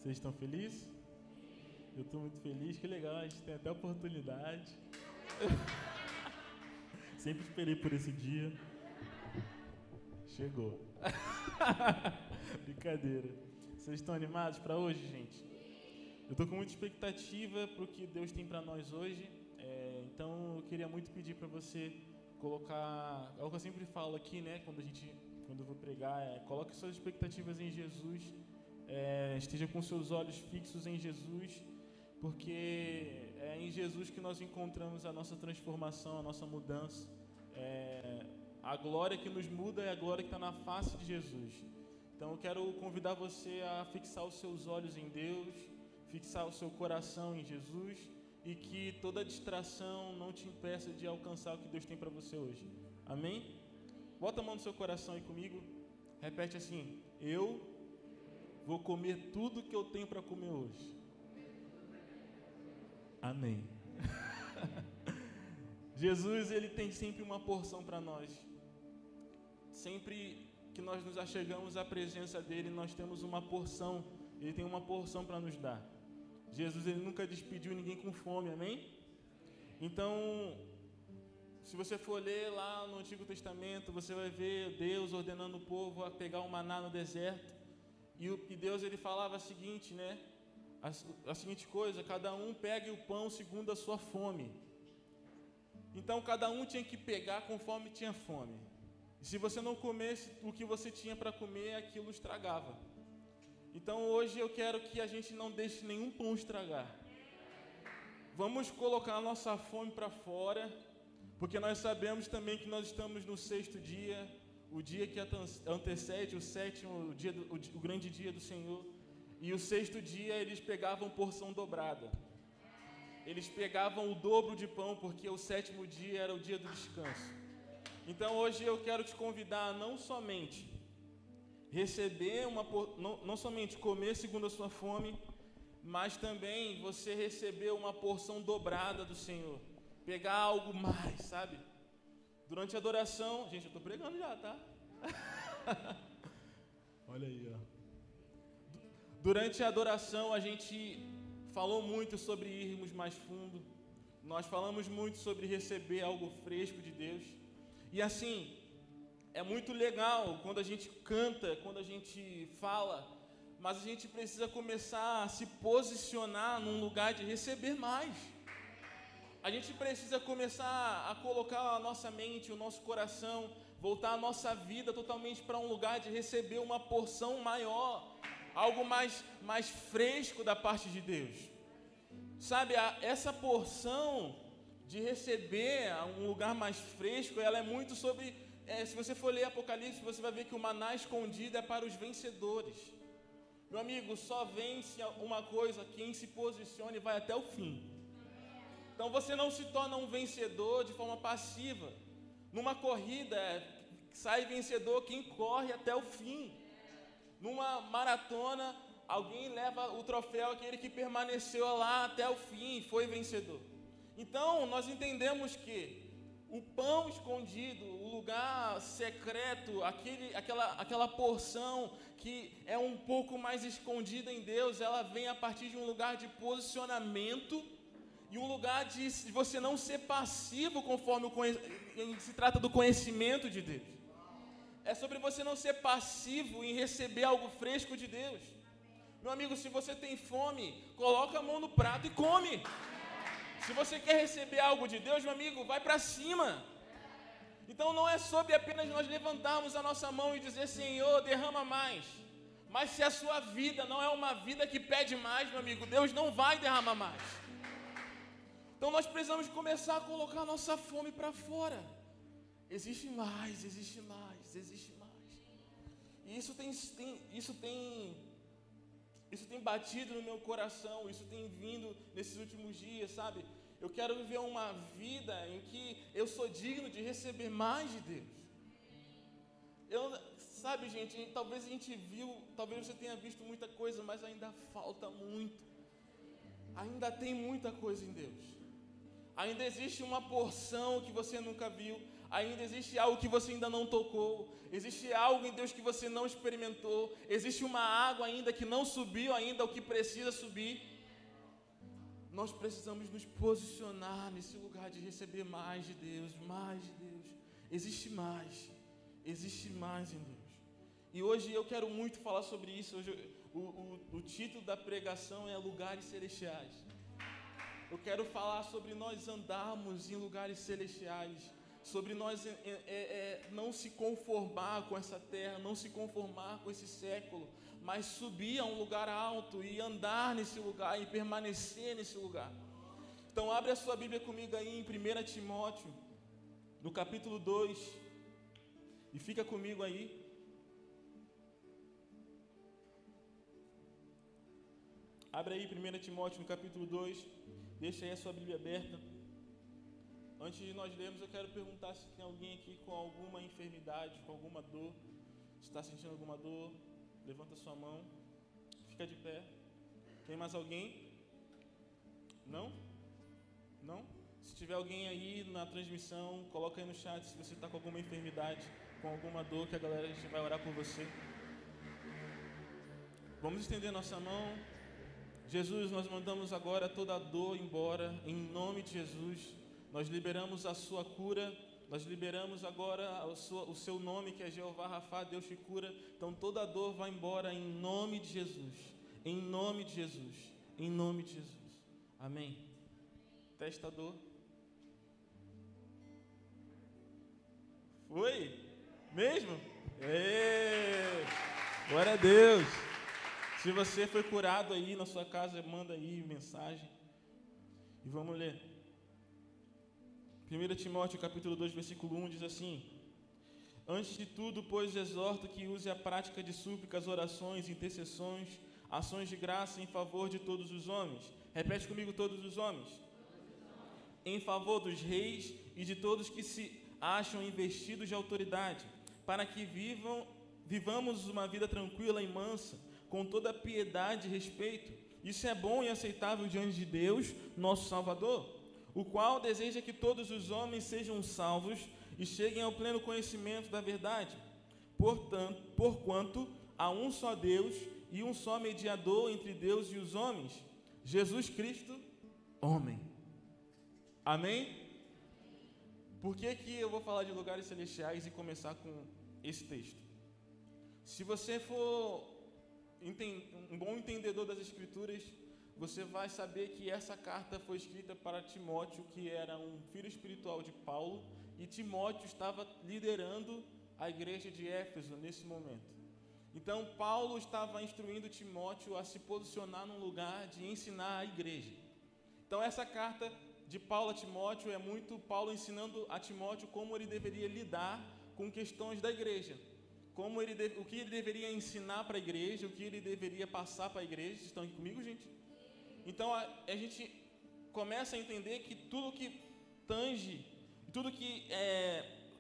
Vocês estão felizes? Eu estou muito feliz, que legal, a gente tem até oportunidade. Sempre esperei por esse dia. Chegou. Brincadeira. Vocês estão animados para hoje, gente? Eu estou com muita expectativa para o que Deus tem para nós hoje. Então eu queria muito pedir para você colocar, é o que eu sempre falo aqui, né? Quando eu vou pregar, coloque suas expectativas em Jesus. Esteja com seus olhos fixos em Jesus, porque é em Jesus que nós encontramos a nossa transformação, a nossa mudança. A glória que nos muda é a glória que está na face de Jesus. Então eu quero convidar você a fixar os seus olhos em Deus, fixar o seu coração em Jesus, e que toda distração não te impeça de alcançar o que Deus tem para você hoje. Amém? Bota a mão no seu coração aí comigo. Repete assim: eu vou comer tudo que eu tenho para comer hoje. Amém. Jesus, ele tem sempre uma porção para nós. Sempre que nós nos achegamos à presença dele, nós temos uma porção. Ele tem uma porção para nos dar. Jesus, ele nunca despediu ninguém com fome, amém? Então, se você for ler lá no Antigo Testamento, você vai ver Deus ordenando o povo a pegar o maná no deserto. E Deus, ele falava a seguinte, né? A seguinte coisa: cada um pegue o pão segundo a sua fome. Então, cada um tinha que pegar conforme tinha fome. E se você não comesse o que você tinha para comer, aquilo estragava. Então, hoje eu quero que a gente não deixe nenhum pão estragar. Vamos colocar a nossa fome para fora, porque nós sabemos também que nós estamos no sexto dia, o dia que antecede o sétimo, o grande dia do Senhor. E o sexto dia eles pegavam porção dobrada. Eles pegavam o dobro de pão, porque o sétimo dia era o dia do descanso. Então hoje eu quero te convidar a não somente receber não somente comer segundo a sua fome, mas também você receber uma porção dobrada do Senhor. Pegar algo mais, sabe? Durante a adoração, gente, eu estou pregando já, tá? Olha aí, ó. Durante a adoração a gente falou muito sobre irmos mais fundo. Nós falamos muito sobre receber algo fresco de Deus. E assim, é muito legal quando a gente canta, quando a gente fala, mas a gente precisa começar a se posicionar num lugar de receber mais. A gente precisa começar a colocar a nossa mente, o nosso coração, voltar a nossa vida totalmente para um lugar de receber uma porção maior, algo mais fresco da parte de Deus. Sabe, essa porção de receber um lugar mais fresco, ela é muito sobre... se você for ler Apocalipse, você vai ver que o maná escondido é para os vencedores. Meu amigo, só vence uma coisa, quem se posiciona e vai até o fim. Então você não se torna um vencedor de forma passiva. Numa corrida, sai vencedor quem corre até o fim. Numa maratona, alguém leva o troféu, aquele que permaneceu lá até o fim, foi vencedor. Então nós entendemos que o pão escondido, o lugar secreto, aquela porção que é um pouco mais escondida em Deus, ela vem a partir de um lugar de posicionamento e um lugar de você não ser passivo conforme se trata do conhecimento de Deus. É sobre você não ser passivo em receber algo fresco de Deus. Meu amigo, se você tem fome, coloca a mão no prato e come. Se você quer receber algo de Deus, meu amigo, vai para cima. Então não é sobre apenas nós levantarmos a nossa mão e dizer: Senhor, derrama mais. Mas se a sua vida não é uma vida que pede mais, meu amigo, Deus não vai derramar mais. Então nós precisamos começar a colocar a nossa fome para fora. Existe mais, existe mais, existe mais. E isso tem batido no meu coração, isso tem vindo nesses últimos dias, sabe? Eu quero viver uma vida em que eu sou digno de receber mais de Deus. Sabe, gente, talvez você tenha visto muita coisa, mas ainda falta muito. Ainda tem muita coisa em Deus. Ainda existe uma porção que você nunca viu. ainda existe algo que você ainda não tocou, existe algo em Deus que você não experimentou, existe uma água ainda que não subiu ainda o que precisa subir. Nós precisamos nos posicionar nesse lugar de receber mais de Deus, mais de Deus. Existe mais em Deus. E hoje eu quero muito falar sobre isso. Hoje, o título da pregação é Lugares Celestiais. Eu quero falar sobre nós andarmos em lugares celestiais, sobre nós não se conformar com essa terra, não se conformar com esse século, mas subir a um lugar alto e andar nesse lugar e permanecer nesse lugar. Então abre a sua Bíblia comigo aí em 1 Timóteo, no capítulo 2, e fica comigo aí. Abre aí 1 Timóteo no capítulo 2, deixa aí a sua Bíblia aberta. Antes de nós lermos, eu quero perguntar se tem alguém aqui com alguma enfermidade, com alguma dor. Se está sentindo alguma dor, levanta sua mão, fica de pé. Tem mais alguém? Não? Não? Se tiver alguém aí na transmissão, coloca aí no chat se você está com alguma enfermidade, com alguma dor, que a galera a gente vai orar por você. Vamos estender nossa mão. Jesus, nós mandamos agora toda a dor embora, em nome de Jesus. Nós liberamos a sua cura, nós liberamos agora o seu nome, que é Jeová Rafá, Deus te cura. Então toda a dor vai embora em nome de Jesus, em nome de Jesus, em nome de Jesus. Amém. Testa a dor. Foi? Mesmo? Glória a Deus. Se você foi curado aí na sua casa, manda aí mensagem. E vamos ler. 1 Timóteo capítulo 2, versículo 1 diz assim: Antes de tudo, pois, exorto que use a prática de súplicas, orações, intercessões, ações de graça em favor de todos os homens. Repete comigo: todos os homens. Em favor dos reis e de todos que se acham investidos de autoridade, para que vivamos uma vida tranquila e mansa, com toda piedade e respeito. Isso é bom e aceitável diante de Deus, nosso Salvador, o qual deseja que todos os homens sejam salvos e cheguem ao pleno conhecimento da verdade. Porquanto há um só Deus e um só mediador entre Deus e os homens, Jesus Cristo, homem. Amém? Por que eu vou falar de lugares celestiais e começar com esse texto? Se você for um bom entendedor das Escrituras, você vai saber que essa carta foi escrita para Timóteo, que era um filho espiritual de Paulo, e Timóteo estava liderando a igreja de Éfeso nesse momento. Então, Paulo estava instruindo Timóteo a se posicionar num lugar de ensinar a igreja. Então, essa carta de Paulo a Timóteo é muito Paulo ensinando a Timóteo como ele deveria lidar com questões da igreja. O que ele deveria ensinar para a igreja, o que ele deveria passar para a igreja. Vocês estão aqui comigo, gente? Então, a gente começa a entender que tudo que tange, tudo que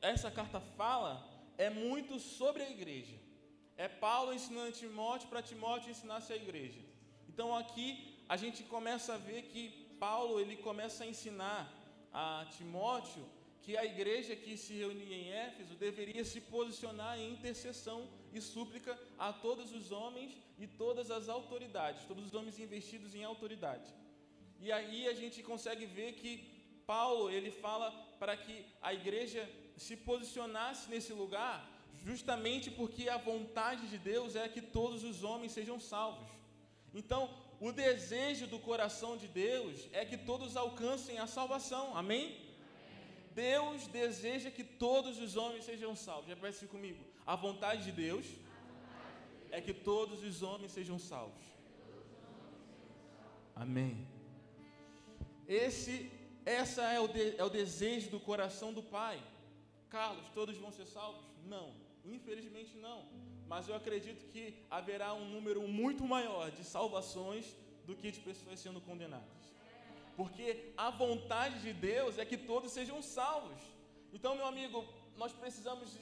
essa carta fala, é muito sobre a igreja. É Paulo ensinando Timóteo para Timóteo ensinar-se a igreja. Então, aqui, a gente começa a ver que Paulo, ele começa a ensinar a Timóteo que a igreja que se reunia em Éfeso deveria se posicionar em intercessão e súplica a todos os homens e todas as autoridades, todos os homens investidos em autoridade. E aí a gente consegue ver que Paulo, ele fala para que a igreja se posicionasse nesse lugar, justamente porque a vontade de Deus é que todos os homens sejam salvos. Então, o desejo do coração de Deus é que todos alcancem a salvação, amém? Deus deseja que todos os homens sejam salvos. Repete isso comigo. A vontade de Deus é que todos os homens sejam salvos. Amém. Essa é o desejo do coração do Pai. Carlos, todos vão ser salvos? Não, infelizmente não. Mas eu acredito que haverá um número muito maior de salvações do que de pessoas sendo condenadas. Porque a vontade de Deus é que todos sejam salvos. Então, meu amigo, nós precisamos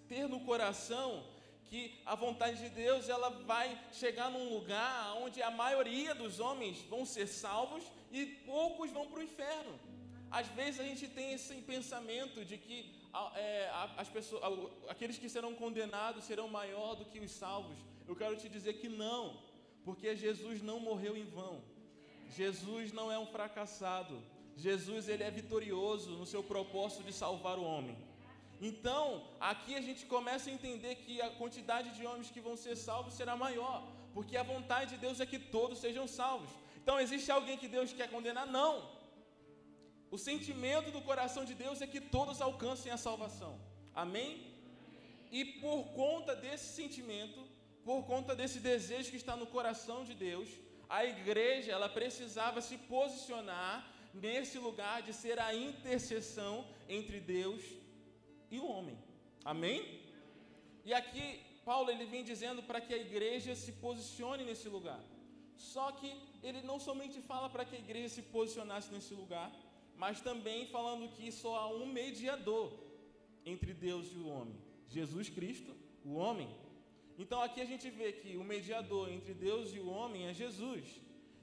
ter no coração que a vontade de Deus, ela vai chegar num lugar onde a maioria dos homens vão ser salvos e poucos vão para o inferno. Às vezes a gente tem esse pensamento de que as pessoas, aqueles que serão condenados serão maior do que os salvos. Eu quero te dizer que não, porque Jesus não morreu em vão. Jesus não é um fracassado. Jesus, ele é vitorioso no seu propósito de salvar o homem. Então, aqui a gente começa a entender que a quantidade de homens que vão ser salvos será maior, porque a vontade de Deus é que todos sejam salvos. Então, existe alguém que Deus quer condenar? Não. O sentimento do coração de Deus é que todos alcancem a salvação. Amém? E por conta desse sentimento, por conta desse desejo que está no coração de Deus, a igreja, ela precisava se posicionar nesse lugar de ser a intercessão entre Deus e o homem. Amém? E aqui, Paulo, ele vem dizendo para que a igreja se posicione nesse lugar. Só que ele não somente fala para que a igreja se posicionasse nesse lugar, mas também falando que só há um mediador entre Deus e o homem, Jesus Cristo, o homem. Então aqui a gente vê que o mediador entre Deus e o homem é Jesus,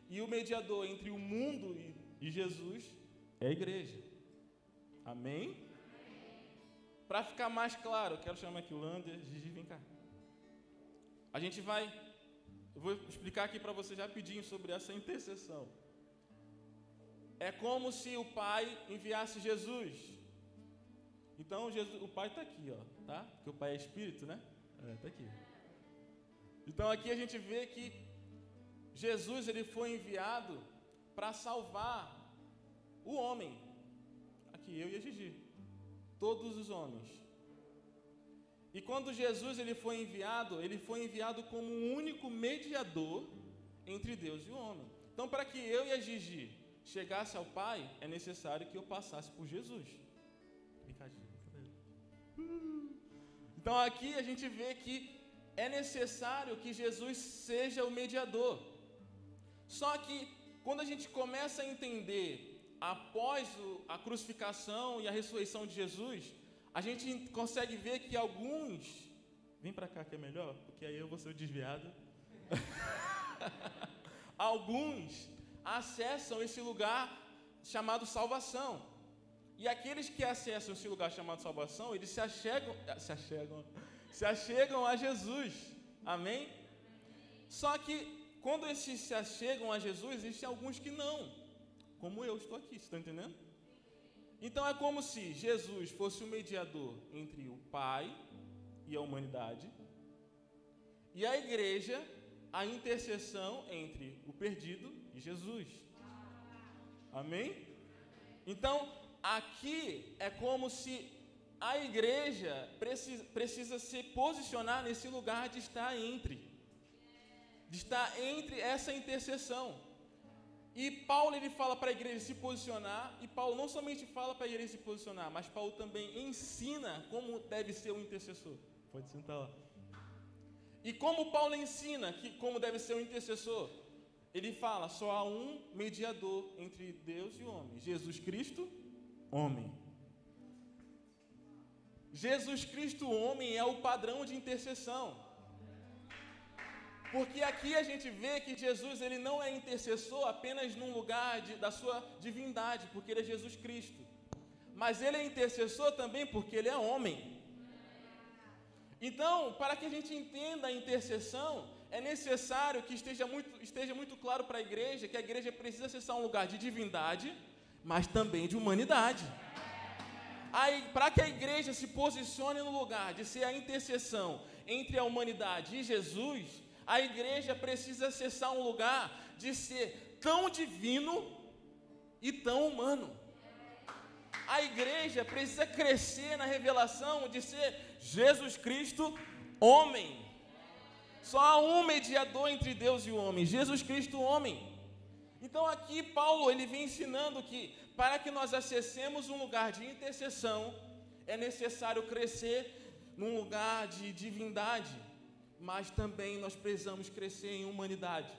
e o mediador entre o mundo e Jesus é a igreja. Amém? Para ficar mais claro, eu quero chamar aqui o Lander, Gigi, vem cá. Eu vou explicar aqui para vocês rapidinho sobre essa intercessão. É como se o Pai enviasse Jesus. Então, o Pai está aqui, ó, tá? Porque o Pai é Espírito, né? Está aqui. Então, aqui a gente vê que Jesus, ele foi enviado para salvar o homem. Aqui, eu e a Gigi. Todos os homens. E quando Jesus, ele foi enviado como um único mediador entre Deus e o homem. Então, para que eu e a Gigi chegasse ao Pai, é necessário que eu passasse por Jesus. Então aqui a gente vê que é necessário que Jesus seja o mediador. Só que quando a gente começa a entender após a crucificação e a ressurreição de Jesus, a gente consegue ver que alguns... Vem para cá que é melhor, porque aí eu vou ser o desviado. Alguns acessam esse lugar chamado salvação. E aqueles que acessam esse lugar chamado salvação, eles se achegam a Jesus. Amém? Só que quando esses se achegam a Jesus, existem alguns que não. Como eu estou aqui, vocês estão entendendo? Então é como se Jesus fosse o mediador entre o Pai e a humanidade, e a igreja, a intercessão entre o perdido e Jesus. Amém? Então, aqui é como se a igreja precisa se posicionar nesse lugar de estar entre essa intercessão. E Paulo, ele fala para a igreja se posicionar, e Paulo não somente fala para a igreja se posicionar, mas Paulo também ensina como deve ser o intercessor. Pode sentar lá. E como Paulo ensina como deve ser o intercessor? Ele fala, só há um mediador entre Deus e o homem, Jesus Cristo, homem. Jesus Cristo, homem, é o padrão de intercessão. Porque aqui a gente vê que Jesus, ele não é intercessor apenas num lugar da sua divindade, porque ele é Jesus Cristo. Mas ele é intercessor também porque ele é homem. Então, para que a gente entenda a intercessão, é necessário que esteja muito claro para a igreja que a igreja precisa acessar um lugar de divindade, mas também de humanidade. Aí, para que a igreja se posicione no lugar de ser a intercessão entre a humanidade e Jesus, a igreja precisa acessar um lugar de ser tão divino e tão humano. A igreja precisa crescer na revelação de ser Jesus Cristo, homem. Só há um mediador entre Deus e o homem, Jesus Cristo, homem. Então aqui Paulo, ele vem ensinando que para que nós acessemos um lugar de intercessão, é necessário crescer num lugar de divindade, mas também nós precisamos crescer em humanidade.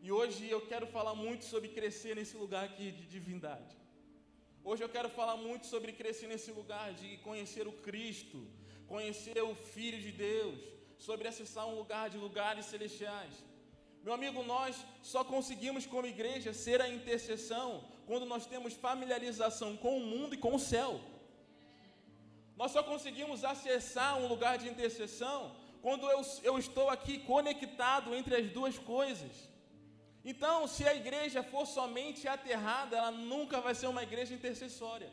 E hoje eu quero falar muito sobre crescer nesse lugar aqui de divindade. Hoje eu quero falar muito sobre crescer nesse lugar de conhecer o Cristo, conhecer o Filho de Deus, sobre acessar um lugar de lugares celestiais. Meu amigo, nós só conseguimos como igreja ser a intercessão quando nós temos familiarização com o mundo e com o céu. Nós só conseguimos acessar um lugar de intercessão quando eu estou aqui conectado entre as duas coisas. Então, se a igreja for somente aterrada, ela nunca vai ser uma igreja intercessória.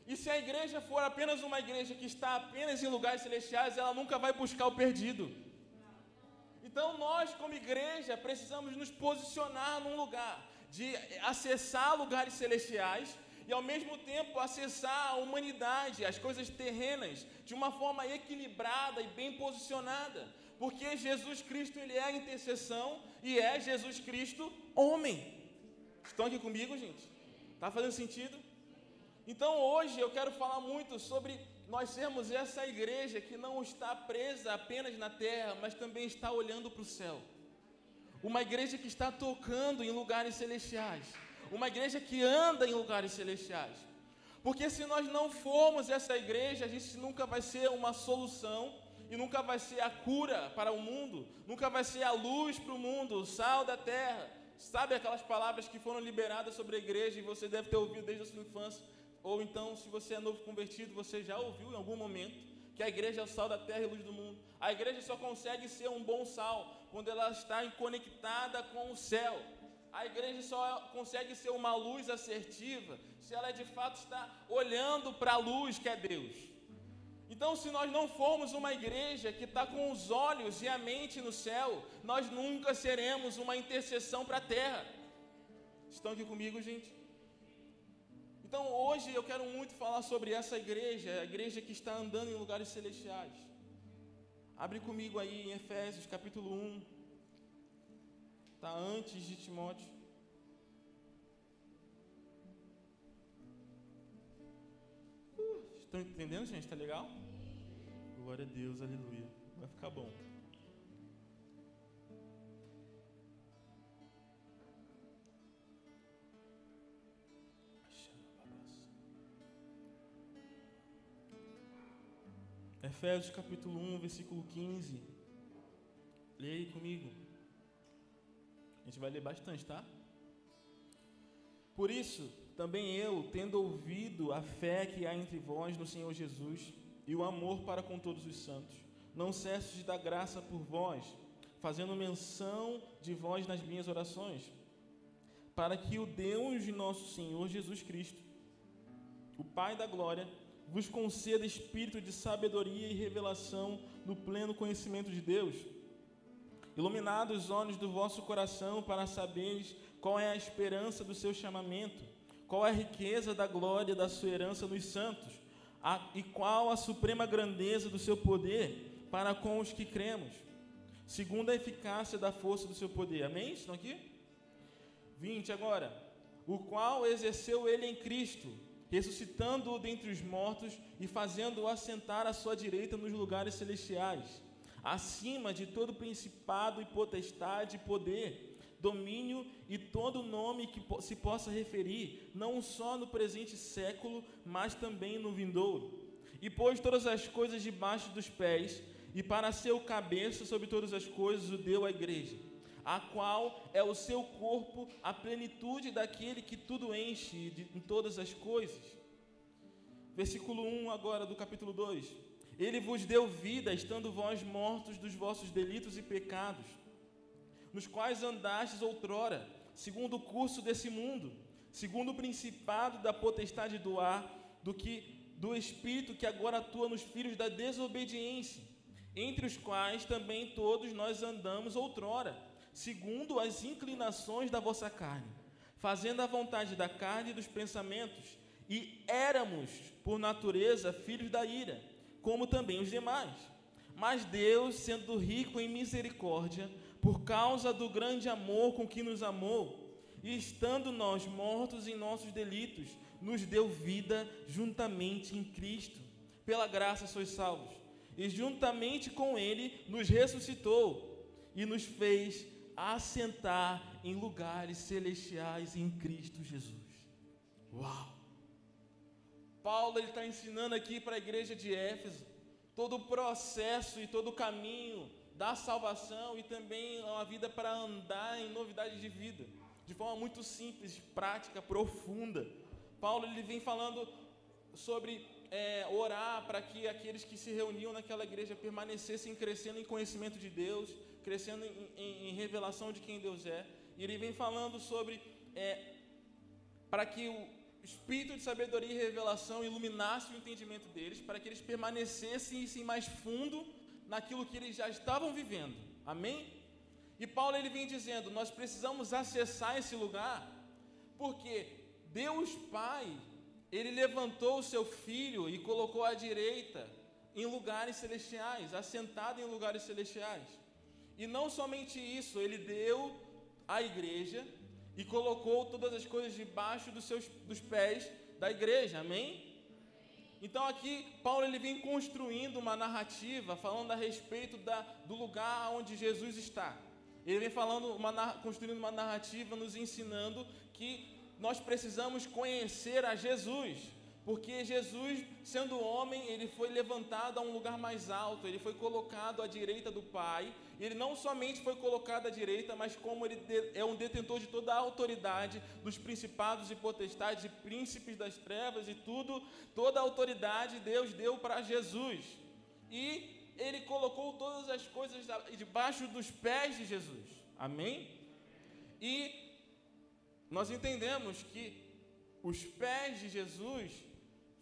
E se a igreja for apenas uma igreja que está apenas em lugares celestiais, ela nunca vai buscar o perdido. Então, nós como igreja precisamos nos posicionar num lugar de acessar lugares celestiais e ao mesmo tempo acessar a humanidade, as coisas terrenas, de uma forma equilibrada e bem posicionada, porque Jesus Cristo, ele é a intercessão e é Jesus Cristo homem. Estão aqui comigo, gente? Está fazendo sentido? Então hoje eu quero falar muito sobre nós sermos essa igreja que não está presa apenas na terra, mas também está olhando para o céu. Uma igreja que está tocando em lugares celestiais. Uma igreja que anda em lugares celestiais. Porque se nós não formos essa igreja, a gente nunca vai ser uma solução e nunca vai ser a cura para o mundo, nunca vai ser a luz para o mundo, o sal da terra. Sabe aquelas palavras que foram liberadas sobre a igreja e você deve ter ouvido desde a sua infância? Ou então, se você é novo convertido, você já ouviu em algum momento que a igreja é o sal da terra e a luz do mundo. A igreja só consegue ser um bom sal quando ela está conectada com o céu. A igreja só consegue ser uma luz assertiva se ela de fato está olhando para a luz que é Deus. Então, se nós não formos uma igreja que está com os olhos e a mente no céu, nós nunca seremos uma intercessão para a terra. Estão aqui comigo, gente? Então, hoje eu quero muito falar sobre essa igreja, a igreja que está andando em lugares celestiais. Abre comigo aí em Efésios, capítulo 1. Está antes de Timóteo. Estão entendendo, gente? Está legal? Glória a Deus, aleluia. Vai ficar bom. Efésios capítulo 1, versículo 15. Leia aí comigo. A gente vai ler bastante, tá? Por isso, também eu, tendo ouvido a fé que há entre vós no Senhor Jesus e o amor para com todos os santos, não cesso de dar graça por vós, fazendo menção de vós nas minhas orações, para que o Deus de nosso Senhor Jesus Cristo, o Pai da glória, vos conceda espírito de sabedoria e revelação no pleno conhecimento de Deus, iluminados os olhos do vosso coração para saberes qual é a esperança do seu chamamento, qual é a riqueza da glória da sua herança nos santos, e qual a suprema grandeza do seu poder para com os que cremos, segundo a eficácia da força do seu poder. Amém? Estão aqui? 20 agora. O qual exerceu ele em Cristo, ressuscitando-o dentre os mortos e fazendo-o assentar à sua direita nos lugares celestiais, acima de todo principado e potestade e poder, domínio e todo nome que se possa referir, não só no presente século, mas também no vindouro. E pôs todas as coisas debaixo dos pés, e para ser o cabeça sobre todas as coisas o deu à igreja, a qual é o seu corpo, a plenitude daquele que tudo enche em todas as coisas. Versículo 1 agora do capítulo 2. Ele vos deu vida, estando vós mortos dos vossos delitos e pecados, nos quais andastes outrora, segundo o curso desse mundo, segundo o principado da potestade do ar, do espírito que agora atua nos filhos da desobediência, entre os quais também todos nós andamos outrora, segundo as inclinações da vossa carne, fazendo a vontade da carne e dos pensamentos, e éramos, por natureza, filhos da ira, como também os demais. Mas Deus, sendo rico em misericórdia, por causa do grande amor com que nos amou, e estando nós mortos em nossos delitos, nos deu vida juntamente em Cristo. Pela graça sois salvos. E juntamente com Ele nos ressuscitou e nos fez assentar em lugares celestiais em Cristo Jesus. Uau! Paulo está ensinando aqui para a igreja de Éfeso todo o processo e todo o caminho da salvação e também uma vida para andar em novidade de vida, de forma muito simples, prática, profunda. Paulo ele vem falando sobre orar para que aqueles que se reuniam naquela igreja permanecessem crescendo em conhecimento de Deus, crescendo em revelação de quem Deus é. E ele vem falando sobre para que o espírito de sabedoria e revelação iluminasse o entendimento deles, para que eles permanecessem mais fundo naquilo que eles já estavam vivendo. Amém? E Paulo ele vem dizendo, nós precisamos acessar esse lugar, porque Deus Pai, Ele levantou o seu Filho e colocou à direita em lugares celestiais, assentado em lugares celestiais. E não somente isso, Ele deu à igreja e colocou todas as coisas debaixo dos pés da igreja, amém? Então aqui Paulo ele vem construindo uma narrativa, falando a respeito do lugar onde Jesus está. Ele vem construindo uma narrativa, nos ensinando que nós precisamos conhecer a Jesus, porque Jesus, sendo homem, ele foi levantado a um lugar mais alto, ele foi colocado à direita do Pai. Ele não somente foi colocado à direita, mas como ele é um detentor de toda a autoridade, dos principados e potestades e príncipes das trevas e tudo, toda a autoridade Deus deu para Jesus. E ele colocou todas as coisas debaixo dos pés de Jesus. Amém? E nós entendemos que os pés de Jesus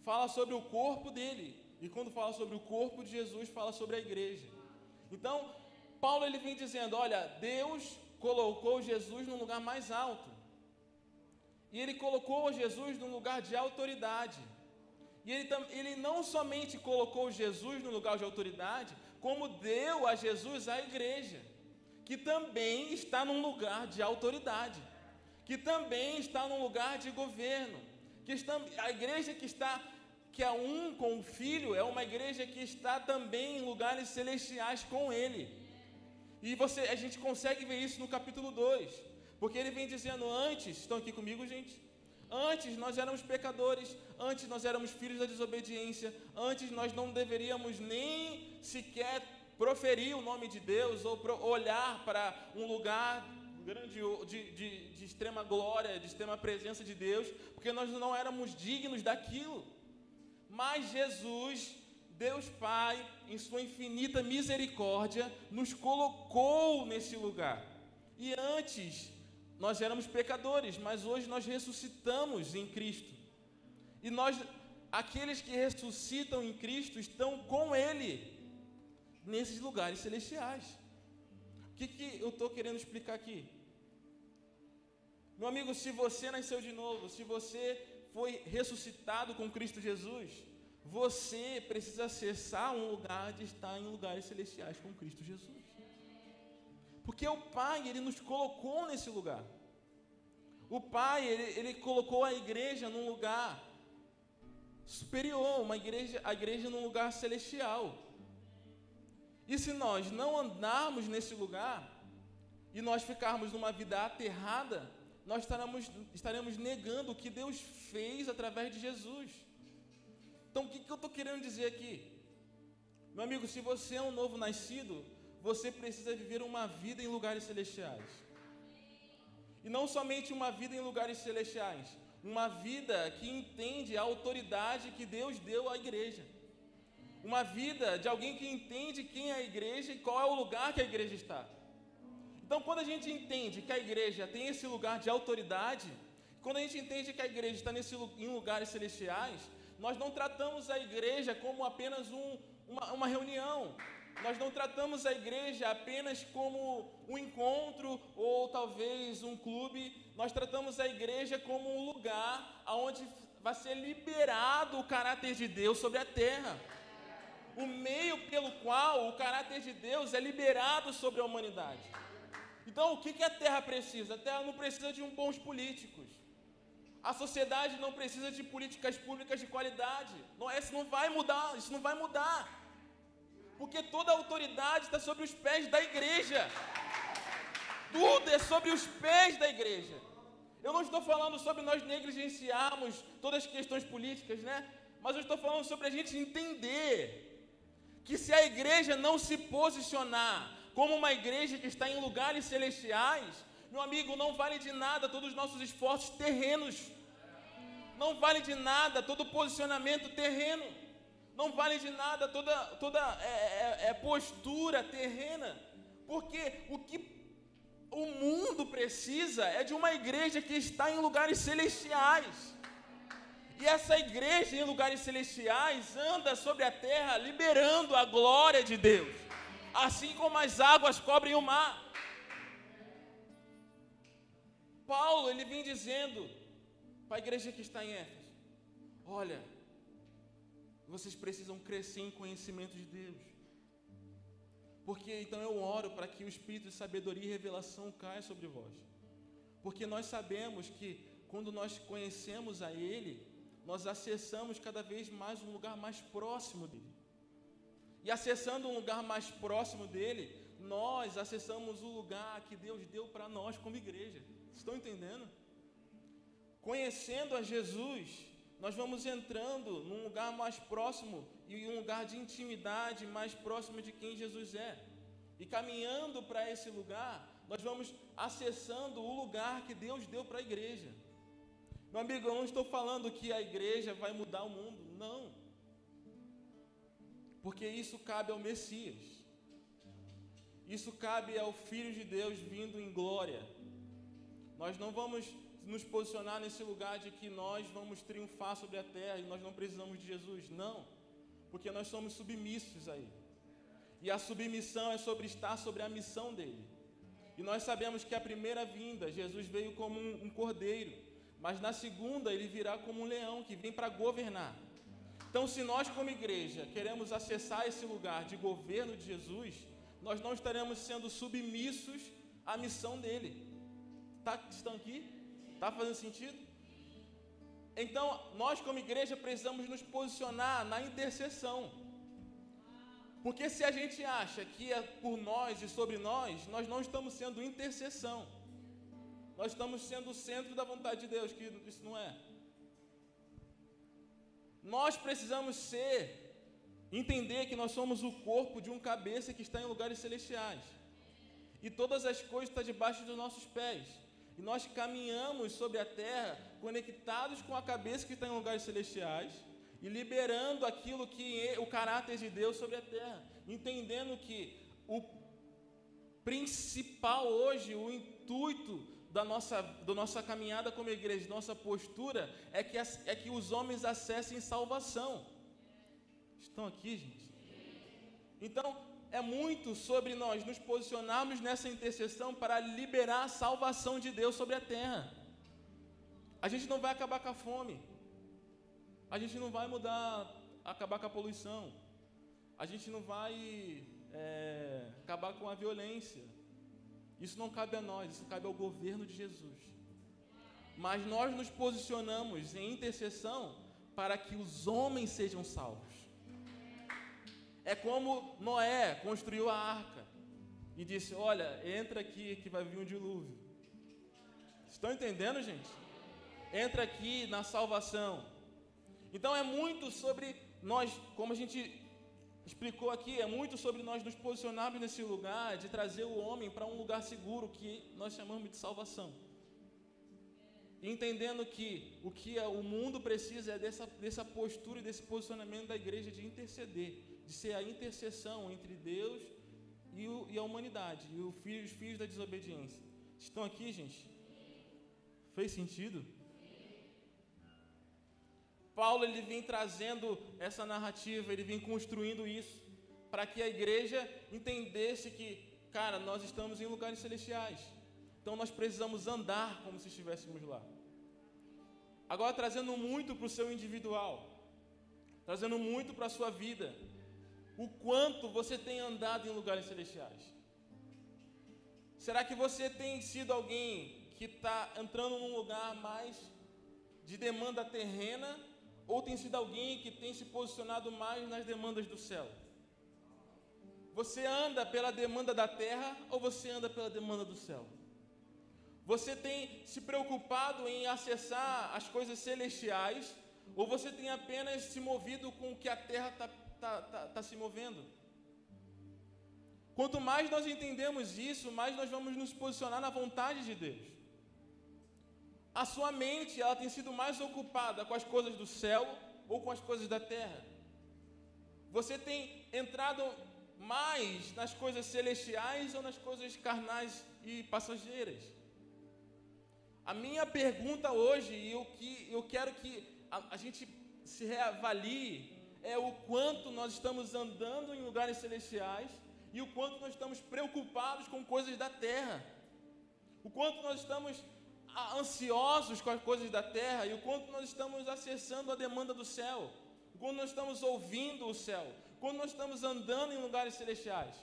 fala sobre o corpo dele. E quando fala sobre o corpo de Jesus, fala sobre a igreja. Então, Paulo ele vem dizendo, olha, Deus colocou Jesus num lugar mais alto. E ele colocou Jesus num lugar de autoridade. E ele não somente colocou Jesus no lugar de autoridade, como deu a Jesus a igreja, que também está num lugar de autoridade, que também está num lugar de governo, a igreja que é um com o Filho, é uma igreja que está também em lugares celestiais com Ele. E a gente consegue ver isso no capítulo 2, porque ele vem dizendo antes, estão aqui comigo, gente? Antes nós éramos pecadores, antes nós éramos filhos da desobediência, antes nós não deveríamos nem sequer proferir o nome de Deus ou olhar para um lugar grande de extrema glória, de extrema presença de Deus, porque nós não éramos dignos daquilo. Mas Jesus, Deus Pai, em sua infinita misericórdia, nos colocou nesse lugar. E antes nós éramos pecadores, mas hoje nós ressuscitamos em Cristo. E aqueles que ressuscitam em Cristo estão com Ele nesses lugares celestiais. O que eu estou querendo explicar aqui? Meu amigo, se você nasceu de novo, se você foi ressuscitado com Cristo Jesus, você precisa acessar um lugar de estar em lugares celestiais com Cristo Jesus. Porque o Pai, Ele nos colocou nesse lugar. O Pai, Ele colocou a igreja num lugar superior, a igreja num lugar celestial. E se nós não andarmos nesse lugar, e nós ficarmos numa vida aterrada, nós estaremos negando o que Deus fez através de Jesus. Então, o que eu estou querendo dizer aqui? Meu amigo, se você é um novo nascido, você precisa viver uma vida em lugares celestiais. E não somente uma vida em lugares celestiais, uma vida que entende a autoridade que Deus deu à igreja. Uma vida de alguém que entende quem é a igreja e qual é o lugar que a igreja está. Então, quando a gente entende que a igreja tem esse lugar de autoridade, quando a gente entende que a igreja está em lugares celestiais, nós não tratamos a igreja como apenas uma reunião. Nós não tratamos a igreja apenas como um encontro ou talvez um clube. Nós tratamos a igreja como um lugar onde vai ser liberado o caráter de Deus sobre a terra. O meio pelo qual o caráter de Deus é liberado sobre a humanidade. Então, o que a terra precisa? A terra não precisa de bons políticos. A sociedade não precisa de políticas públicas de qualidade. Isso não vai mudar. Porque toda a autoridade está sobre os pés da igreja. Tudo é sobre os pés da igreja. Eu não estou falando sobre nós negligenciarmos todas as questões políticas, né? Mas eu estou falando sobre a gente entender que se a igreja não se posicionar como uma igreja que está em lugares celestiais, meu amigo, não vale de nada todos os nossos esforços terrenos. Não vale de nada todo posicionamento terreno. Não vale de nada toda postura terrena, porque o que o mundo precisa é de uma igreja que está em lugares celestiais. E essa igreja em lugares celestiais anda sobre a terra liberando a glória de Deus, assim como as águas cobrem o mar. Paulo, ele vem dizendo para a igreja que está em Éfeso: olha, vocês precisam crescer em conhecimento de Deus. Porque então eu oro para que o Espírito de sabedoria e revelação caia sobre vós. Porque nós sabemos que quando nós conhecemos a Ele, nós acessamos cada vez mais um lugar mais próximo dEle. E acessando um lugar mais próximo dEle, nós acessamos o lugar que Deus deu para nós como igreja. Estão entendendo? Conhecendo a Jesus, nós vamos entrando num lugar mais próximo e um lugar de intimidade mais próximo de quem Jesus é. E caminhando para esse lugar, nós vamos acessando o lugar que Deus deu para a igreja. Meu amigo, eu não estou falando que a igreja vai mudar o mundo, não. Porque isso cabe ao Messias. Isso cabe ao Filho de Deus vindo em glória. Nós não vamos nos posicionar nesse lugar de que nós vamos triunfar sobre a terra e nós não precisamos de Jesus, não. Porque nós somos submissos a Ele. E a submissão é sobre estar sobre a missão dEle. E nós sabemos que a primeira vinda, Jesus veio como um cordeiro, mas na segunda Ele virá como um leão que vem para governar. Então, se nós como igreja queremos acessar esse lugar de governo de Jesus, nós não estaremos sendo submissos à missão dEle. Estão aqui? Está fazendo sentido? Então, nós como igreja precisamos nos posicionar na intercessão. Porque se a gente acha que é por nós e sobre nós não estamos sendo intercessão. Nós estamos sendo o centro da vontade de Deus, que isso não é. Nós precisamos entender que nós somos o corpo de um cabeça que está em lugares celestiais. E todas as coisas estão debaixo dos nossos pés. E nós caminhamos sobre a terra conectados com a cabeça que está em lugares celestiais e liberando aquilo que é o caráter de Deus sobre a terra. Entendendo que o principal hoje, o intuito da nossa caminhada como igreja, nossa postura, é que os homens acessem salvação. Estão aqui, gente? Então, é muito sobre nós nos posicionarmos nessa intercessão para liberar a salvação de Deus sobre a terra. A gente não vai acabar com a fome. A gente não vai acabar com a poluição. A gente não vai acabar com a violência. Isso não cabe a nós, isso cabe ao governo de Jesus. Mas nós nos posicionamos em intercessão para que os homens sejam salvos. É como Noé construiu a arca e disse: olha, entra aqui que vai vir um dilúvio. Estão entendendo, gente? Entra aqui na salvação. Então é muito sobre nós, como a gente explicou aqui, é muito sobre nós nos posicionarmos nesse lugar de trazer o homem para um lugar seguro que nós chamamos de salvação. Entendendo que o que o mundo precisa é dessa postura e desse posicionamento da igreja de interceder, de ser a intercessão entre Deus e a humanidade, e os filhos da desobediência. Estão aqui, gente? Fez sentido? Paulo, ele vem trazendo essa narrativa, ele vem construindo isso, para que a igreja entendesse que, cara, nós estamos em lugares celestiais, então nós precisamos andar como se estivéssemos lá. Agora, trazendo muito para o seu individual, trazendo muito para a sua vida, o quanto você tem andado em lugares celestiais. Será que você tem sido alguém que está entrando num lugar mais de demanda terrena, ou tem sido alguém que tem se posicionado mais nas demandas do céu? Você anda pela demanda da terra ou você anda pela demanda do céu? Você tem se preocupado em acessar as coisas celestiais ou você tem apenas se movido com o que a terra está se movendo? Quanto mais nós entendemos isso, mais nós vamos nos posicionar na vontade de Deus. A sua mente, ela tem sido mais ocupada com as coisas do céu ou com as coisas da terra? Você tem entrado mais nas coisas celestiais ou nas coisas carnais e passageiras? A minha pergunta hoje, e o que eu quero que a gente se reavalie, é o quanto nós estamos andando em lugares celestiais e o quanto nós estamos preocupados com coisas da terra. O quanto nós estamos ansiosos com as coisas da terra e o quanto nós estamos acessando a demanda do céu. O quanto nós estamos ouvindo o céu. O quanto nós estamos andando em lugares celestiais.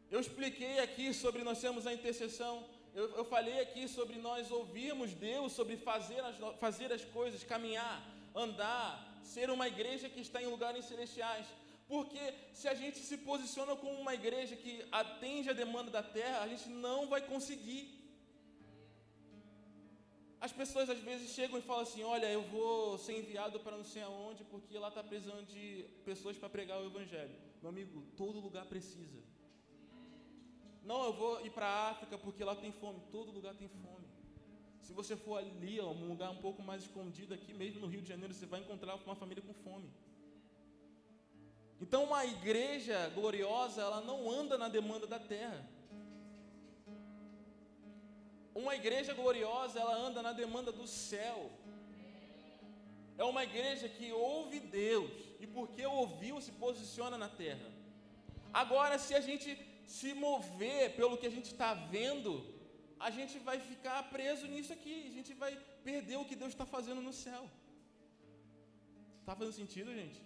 Eu expliquei aqui sobre nós termos a intercessão. Eu falei aqui sobre nós ouvirmos Deus, sobre fazer as coisas, caminhar, andar, ser uma igreja que está em lugares celestiais. Porque se a gente se posiciona como uma igreja que atende a demanda da terra, a gente não vai conseguir. As pessoas às vezes chegam e falam assim, olha, eu vou ser enviado para não sei aonde, porque lá está precisando de pessoas para pregar o evangelho. Meu amigo, todo lugar precisa. Não, eu vou ir para a África porque lá tem fome. Todo lugar tem fome. Se você for ali, um lugar um pouco mais escondido, aqui mesmo no Rio de Janeiro, você vai encontrar uma família com fome. Então uma igreja gloriosa, ela não anda na demanda da terra. Uma igreja gloriosa, ela anda na demanda do céu. É uma igreja que ouve Deus e porque ouviu, se posiciona na terra. Agora, se a gente se mover pelo que a gente está vendo, a gente vai ficar preso nisso aqui. A gente vai perder o que Deus está fazendo no céu. Está fazendo sentido, gente?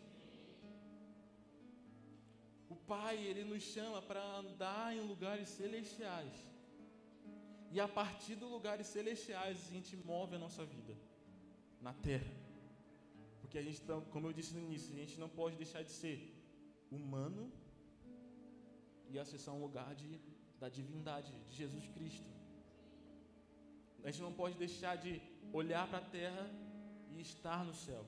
O Pai, Ele nos chama para andar em lugares celestiais. E a partir dos lugares celestiais, a gente move a nossa vida na terra. Porque a gente, como eu disse no início, a gente não pode deixar de ser humano e acessar um lugar da divindade, de Jesus Cristo. A gente não pode deixar de olhar para a terra e estar no céu.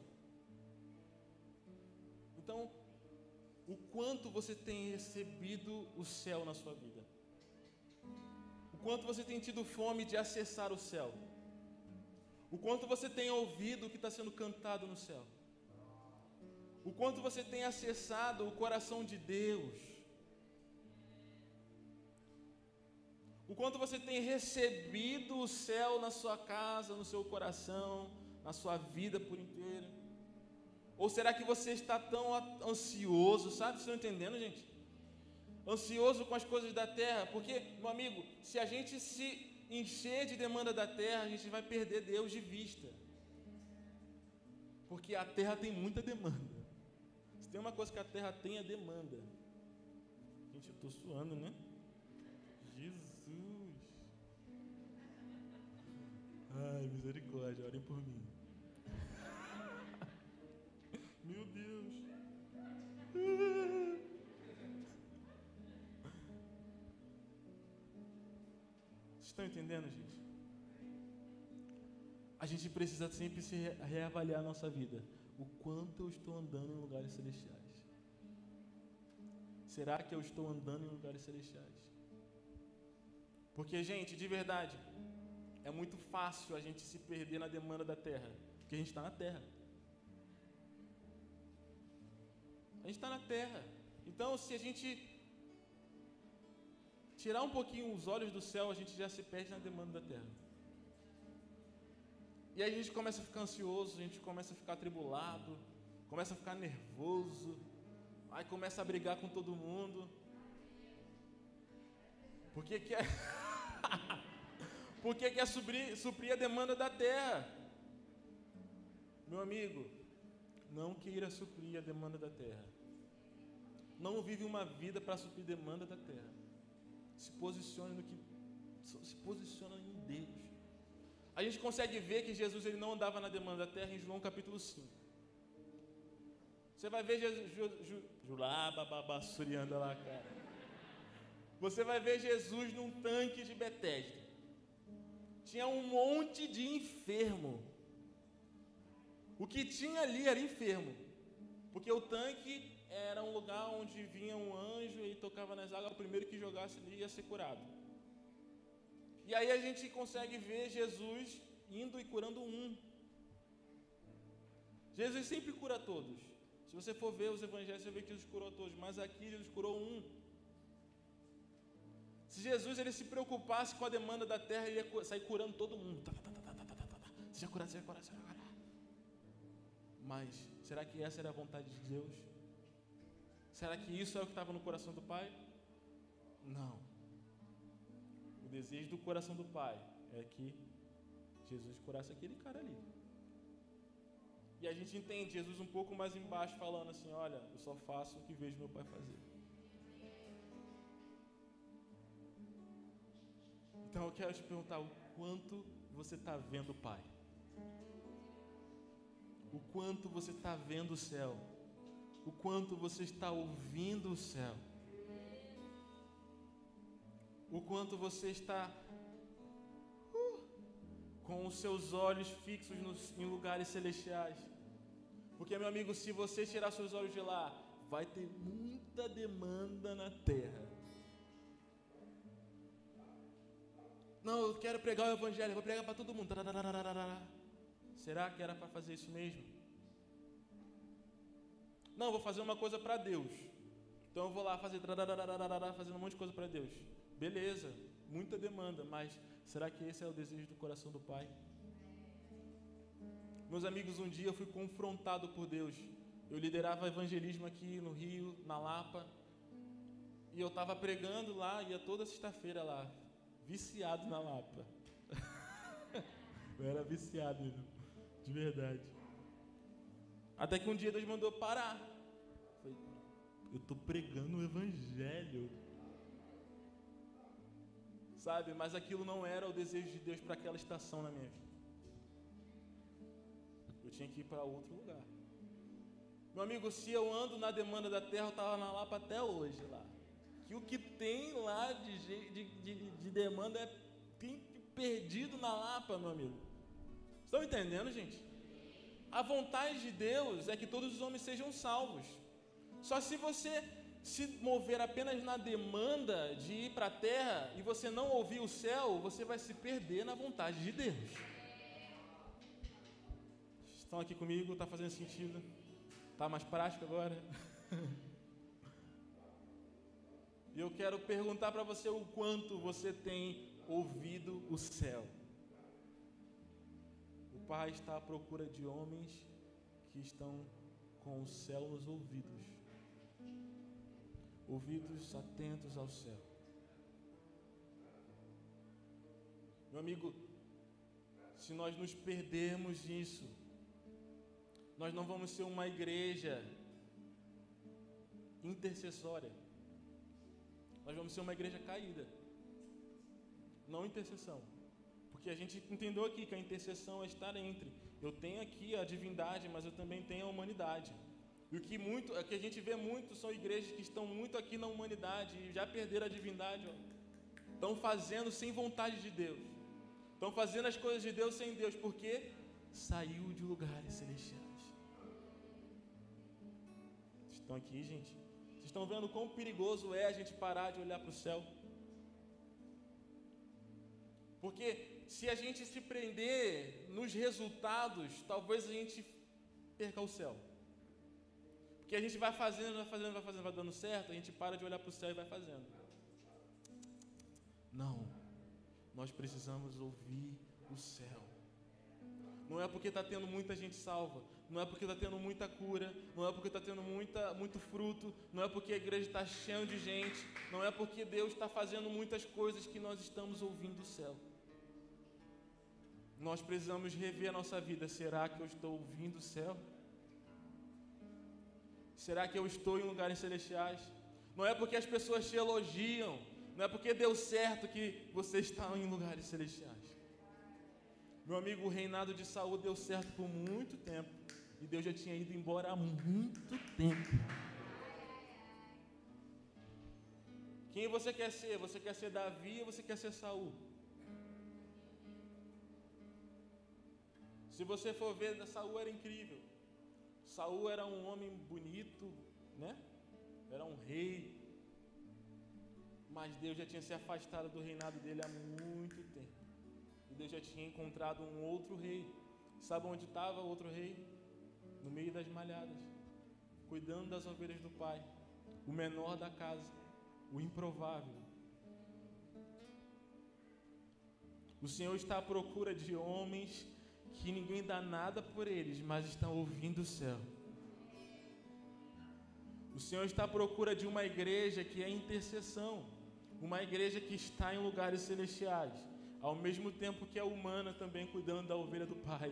Então, o quanto você tem recebido o céu na sua vida? O quanto você tem tido fome de acessar o céu? O quanto você tem ouvido o que está sendo cantado no céu? O quanto você tem acessado o coração de Deus? O quanto você tem recebido o céu na sua casa, no seu coração, na sua vida por inteiro? Ou será que você está tão ansioso, sabe? Vocês estão entendendo, gente? Ansioso com as coisas da terra, porque, meu amigo, se a gente se encher de demanda da terra, a gente vai perder Deus de vista. Porque a terra tem muita demanda. Se tem uma coisa que a terra tem, é demanda. Gente, eu estou suando, né? Jesus. Ai, misericórdia, orem por mim. Meu Deus. Vocês estão entendendo, gente? A gente precisa sempre se reavaliar a nossa vida. O quanto eu estou andando em lugares celestiais? Será que eu estou andando em lugares celestiais? Porque, gente, de verdade, é muito fácil a gente se perder na demanda da terra. Porque a gente está na terra. A gente está na terra. Então, se a gente tirar um pouquinho os olhos do céu, a gente já se perde na demanda da terra. E aí a gente começa a ficar ansioso, a gente começa a ficar atribulado, começa a ficar nervoso, aí começa a brigar com todo mundo. Porque quer porque quer suprir a demanda da terra. Meu amigo, não queira suprir a demanda da terra. Não vive uma vida para suprir a demanda da terra. Se posiciona em Deus. A gente consegue ver que Jesus ele não andava na demanda da terra em João capítulo 5. Você vai ver Você vai ver Jesus num tanque de Betesda. Tinha um monte de enfermo. O que tinha ali era enfermo. Porque o tanque era um lugar onde vinha um anjo e tocava nas águas, o primeiro que jogasse ali ia ser curado. E aí a gente consegue ver Jesus indo e curando um. Jesus sempre cura todos. Se você for ver os evangelhos, você vê que Jesus curou todos, mas aqui Jesus curou um. Se Jesus ele se preocupasse com a demanda da terra, ele ia sair curando todo mundo. Seja curado, seja curado, seja curado. Mas será que essa era a vontade de Deus? Será que isso é o que estava no coração do Pai? Não. O desejo do coração do Pai é que Jesus curasse aquele cara ali. E a gente entende Jesus um pouco mais embaixo falando assim, olha, eu só faço o que vejo meu Pai fazer. Então eu quero te perguntar, o quanto você está vendo o Pai? O quanto você está vendo o céu? O quanto você está ouvindo o céu? O quanto você está com os seus olhos fixos em lugares celestiais? Porque, meu amigo, se você tirar seus olhos de lá, vai ter muita demanda na terra. Não, eu quero pregar o evangelho, vou pregar para todo mundo. Será que era para fazer isso mesmo? Não, vou fazer uma coisa para Deus. Então eu vou lá fazer fazendo um monte de coisa para Deus. Beleza, muita demanda, mas será que esse é o desejo do coração do Pai? Meus amigos, um dia eu fui confrontado por Deus. Eu liderava evangelismo aqui no Rio, na Lapa. E eu estava pregando lá, ia toda sexta-feira lá. Viciado na Lapa. Eu era viciado, de verdade. Até que um dia Deus mandou parar. Eu estou pregando o evangelho. Sabe, mas aquilo não era o desejo de Deus para aquela estação na minha vida. Eu tinha que ir para outro lugar. Meu amigo, se eu ando na demanda da terra, eu estava na Lapa até hoje lá. Que o que tem lá de demanda é perdido na Lapa, meu amigo. Estão entendendo, gente? A vontade de Deus é que todos os homens sejam salvos. Só se você se mover apenas na demanda de ir para a terra e você não ouvir o céu, você vai se perder na vontade de Deus. Estão aqui comigo? Está fazendo sentido? Está mais prático agora? E eu quero perguntar para você o quanto você tem ouvido o céu. O Pai está à procura de homens que estão com o céu nos ouvidos. Ouvidos atentos ao céu. Meu amigo, se nós nos perdermos nisso, nós não vamos ser uma igreja intercessória. Nós vamos ser uma igreja caída. Não intercessão. Porque a gente entendeu aqui que a intercessão é estar entre. Eu tenho aqui a divindade, mas eu também tenho a humanidade. E o que a gente vê muito são igrejas que estão muito aqui na humanidade e já perderam a divindade. Estão fazendo sem vontade de Deus. Estão fazendo as coisas de Deus sem Deus, porque saiu de lugares celestiais. Vocês estão aqui, gente? Vocês estão vendo quão perigoso é a gente parar de olhar para o céu? Porque se a gente se prender nos resultados, talvez a gente perca o céu. Porque a gente vai fazendo, vai dando certo, a gente para de olhar para o céu e vai fazendo. Não, nós precisamos ouvir o céu. Não é porque está tendo muita gente salva, não é porque está tendo muita cura, não é porque está tendo muito fruto, não é porque a igreja está cheia de gente, não é porque Deus está fazendo muitas coisas que nós estamos ouvindo o céu. Nós precisamos rever a nossa vida. Será que eu estou ouvindo o céu? Será que eu estou em lugares celestiais? Não é porque as pessoas te elogiam, não é porque deu certo que você está em lugares celestiais. Meu amigo, o reinado de Saul deu certo por muito tempo. E Deus já tinha ido embora há muito tempo. Quem você quer ser? Você quer ser Davi ou você quer ser Saul? Se você for ver, Saul era incrível. Saul era um homem bonito, né? Era um rei. Mas Deus já tinha se afastado do reinado dele há muito tempo. E Deus já tinha encontrado um outro rei. Sabe onde estava o outro rei? No meio das malhadas. cuidando das ovelhas do Pai, o menor da casa, o improvável. O Senhor está à procura de homens que ninguém dá nada por eles, mas estão ouvindo o céu. O Senhor está à procura de uma igreja que é intercessão, uma igreja que está em lugares celestiais, ao mesmo tempo que é humana também cuidando da ovelha do Pai.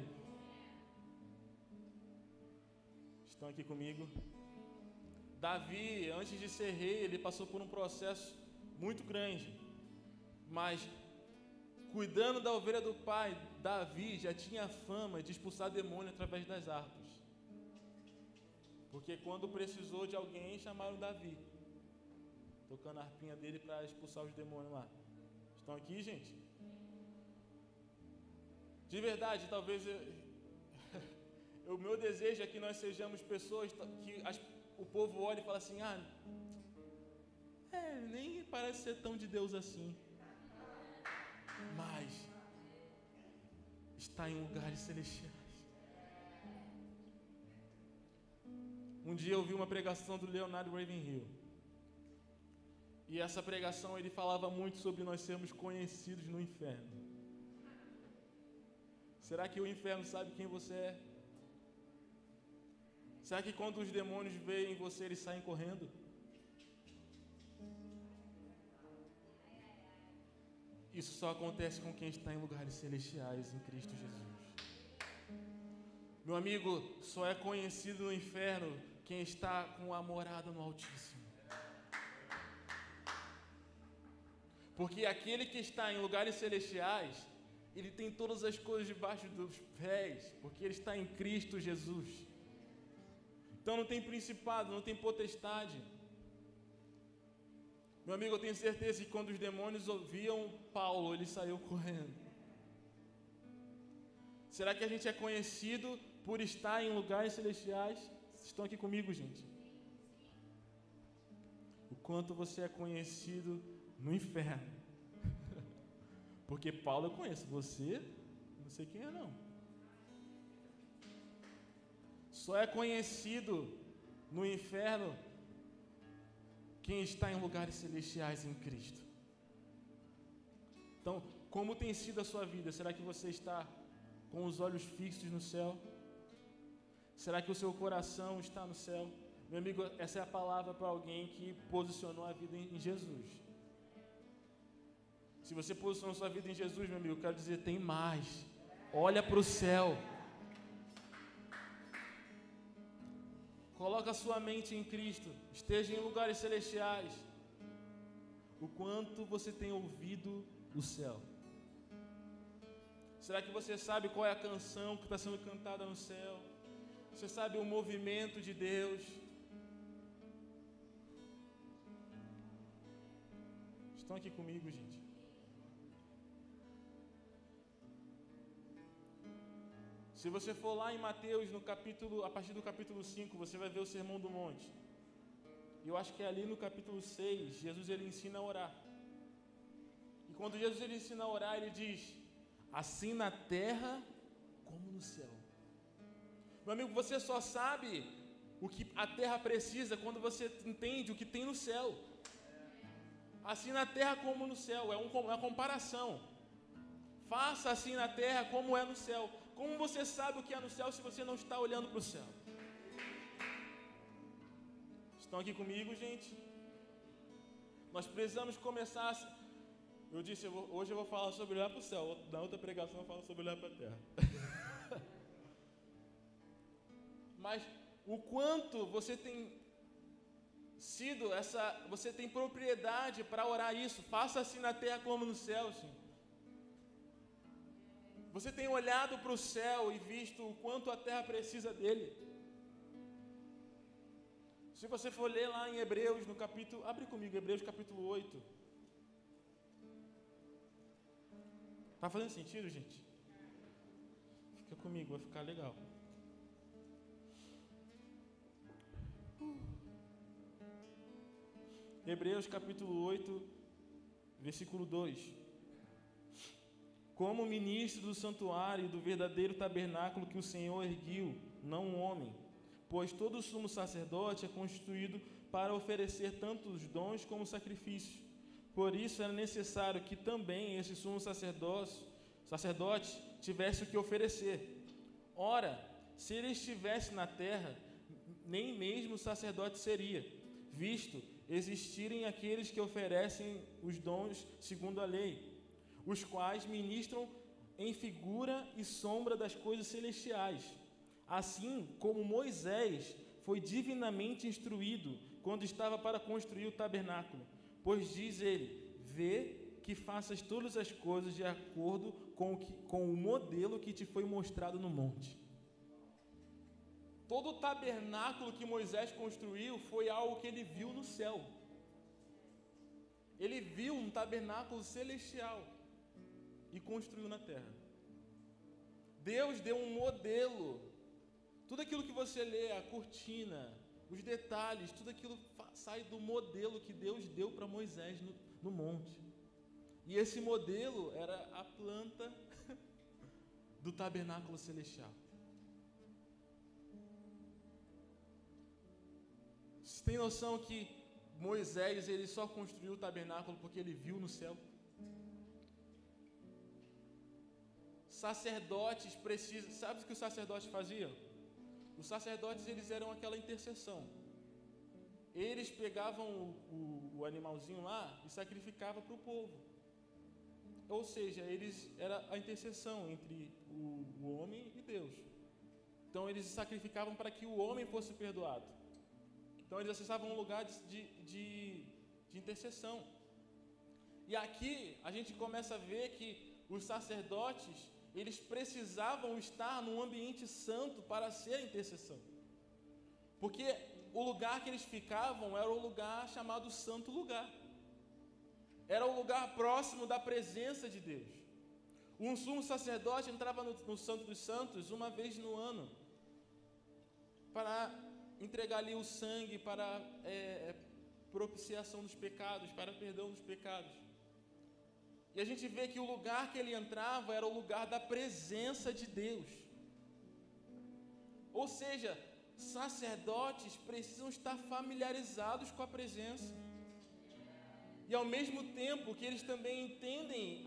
Estão aqui comigo? Davi, antes de ser rei, ele passou por um processo muito grande, mas cuidando da ovelha do Pai, Davi já tinha fama de expulsar demônio através das harpas. Porque quando precisou de alguém, chamaram Davi, tocando a harpinha dele para expulsar os demônios lá. Estão aqui, gente? De verdade, talvez o meu desejo é que nós sejamos pessoas que o povo olha e fala assim, nem parece ser tão de Deus assim. Mas está em lugares celestiais. Um dia eu vi uma pregação do Leonardo Ravenhill. E essa pregação ele falava muito sobre nós sermos conhecidos no inferno. Será que o inferno sabe quem você é? Será que quando os demônios veem você, eles saem correndo? Isso só acontece com quem está em lugares celestiais em Cristo Jesus. Meu amigo, só é conhecido no inferno quem está com a morada no Altíssimo. Porque aquele que está em lugares celestiais, ele tem todas as coisas debaixo dos pés, porque ele está em Cristo Jesus. Então não tem principado, não tem potestade. Meu amigo, eu tenho certeza que quando os demônios ouviam Paulo, ele saiu correndo. Será que a gente é conhecido por estar em lugares celestiais? Vocês estão aqui comigo, gente? O quanto você é conhecido no inferno. Porque Paulo eu conheço, você não sei quem é não. Só é conhecido no inferno quem está em lugares celestiais em Cristo. Então, como tem sido a sua vida? Será que você está com os olhos fixos no céu? Será que o seu coração está no céu? Meu amigo, essa é a palavra para alguém que posicionou a vida em Jesus. Se você posicionou sua vida em Jesus, meu amigo, eu quero dizer, tem mais. Olha para o céu. Coloca a sua mente em Cristo. Esteja em lugares celestiais. O quanto você tem ouvido o céu? Será que você sabe qual é a canção que está sendo cantada no céu? Você sabe o movimento de Deus? Estão aqui comigo, gente? Se você for lá em Mateus, a partir do capítulo 5, você vai ver o Sermão do Monte. E eu acho que é ali no capítulo 6, Jesus ele ensina a orar. E quando Jesus ele ensina a orar, ele diz, assim na terra como no céu. Meu amigo, você só sabe o que a terra precisa quando você entende o que tem no céu. Assim na terra como no céu, é uma comparação. Faça assim na terra como é no céu. Como você sabe o que é no céu se você não está olhando para o céu? Estão aqui comigo, gente? Nós precisamos começar. Eu disse, hoje eu vou falar sobre olhar para o céu. Na outra pregação eu falo sobre olhar para a terra. Mas o quanto você tem sido você tem propriedade para orar isso. Faça assim na terra como no céu, sim. Você tem olhado para o céu e visto o quanto a terra precisa dele. Se você for ler lá em Hebreus, no capítulo... Abre comigo, Hebreus capítulo 8. Tá fazendo sentido, gente? Fica comigo, vai ficar legal. Hebreus capítulo 8, versículo 2. Como ministro do santuário e do verdadeiro tabernáculo que o Senhor erguiu, não um homem, pois todo sumo sacerdote é constituído para oferecer tanto os dons como os sacrifícios. Por isso era necessário que também esse sumo sacerdote tivesse o que oferecer. Ora, se ele estivesse na terra, nem mesmo sacerdote seria, visto existirem aqueles que oferecem os dons segundo a lei, os quais ministram em figura e sombra das coisas celestiais. Assim como Moisés foi divinamente instruído quando estava para construir o tabernáculo, pois diz ele: vê que faças todas as coisas de acordo com o modelo que te foi mostrado no monte. Todo o tabernáculo que Moisés construiu foi algo que ele viu no céu. Ele viu um tabernáculo celestial e construiu na terra. Deus deu um modelo. Tudo aquilo que você lê, a cortina, os detalhes, tudo aquilo sai do modelo que Deus deu para Moisés no monte. E esse modelo era a planta do tabernáculo celestial. Você tem noção que Moisés ele só construiu o tabernáculo porque ele viu no céu? Sacerdotes precisam... Sabe o que os sacerdotes faziam? Os sacerdotes eles eram aquela intercessão. Eles pegavam o animalzinho lá e sacrificavam para o povo. Ou seja, era a intercessão entre o homem e Deus. Então eles sacrificavam para que o homem fosse perdoado. Então eles acessavam um lugar de intercessão. E aqui a gente começa a ver que os sacerdotes, eles precisavam estar num ambiente santo para ser a intercessão. Porque o lugar que eles ficavam era o lugar chamado Santo Lugar. Era o lugar próximo da presença de Deus. Um sumo sacerdote entrava no Santo dos Santos uma vez no ano para entregar ali o sangue para propiciação dos pecados, para perdão dos pecados. E a gente vê que o lugar que ele entrava era o lugar da presença de Deus. Ou seja, sacerdotes precisam estar familiarizados com a presença. E ao mesmo tempo que eles também entendem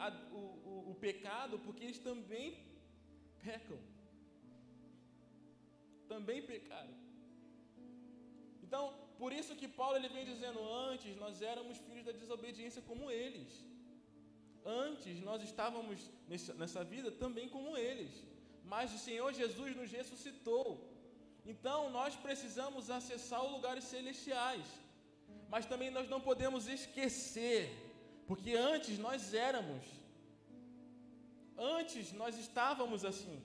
o pecado, porque eles também pecam. Também pecaram. Então, por isso que Paulo ele vem dizendo, antes nós éramos filhos da desobediência como eles. Antes nós estávamos nessa vida também como eles. Mas o Senhor Jesus nos ressuscitou. Então nós precisamos acessar os lugares celestiais. Mas também nós não podemos esquecer, porque antes nós éramos. Antes nós estávamos assim.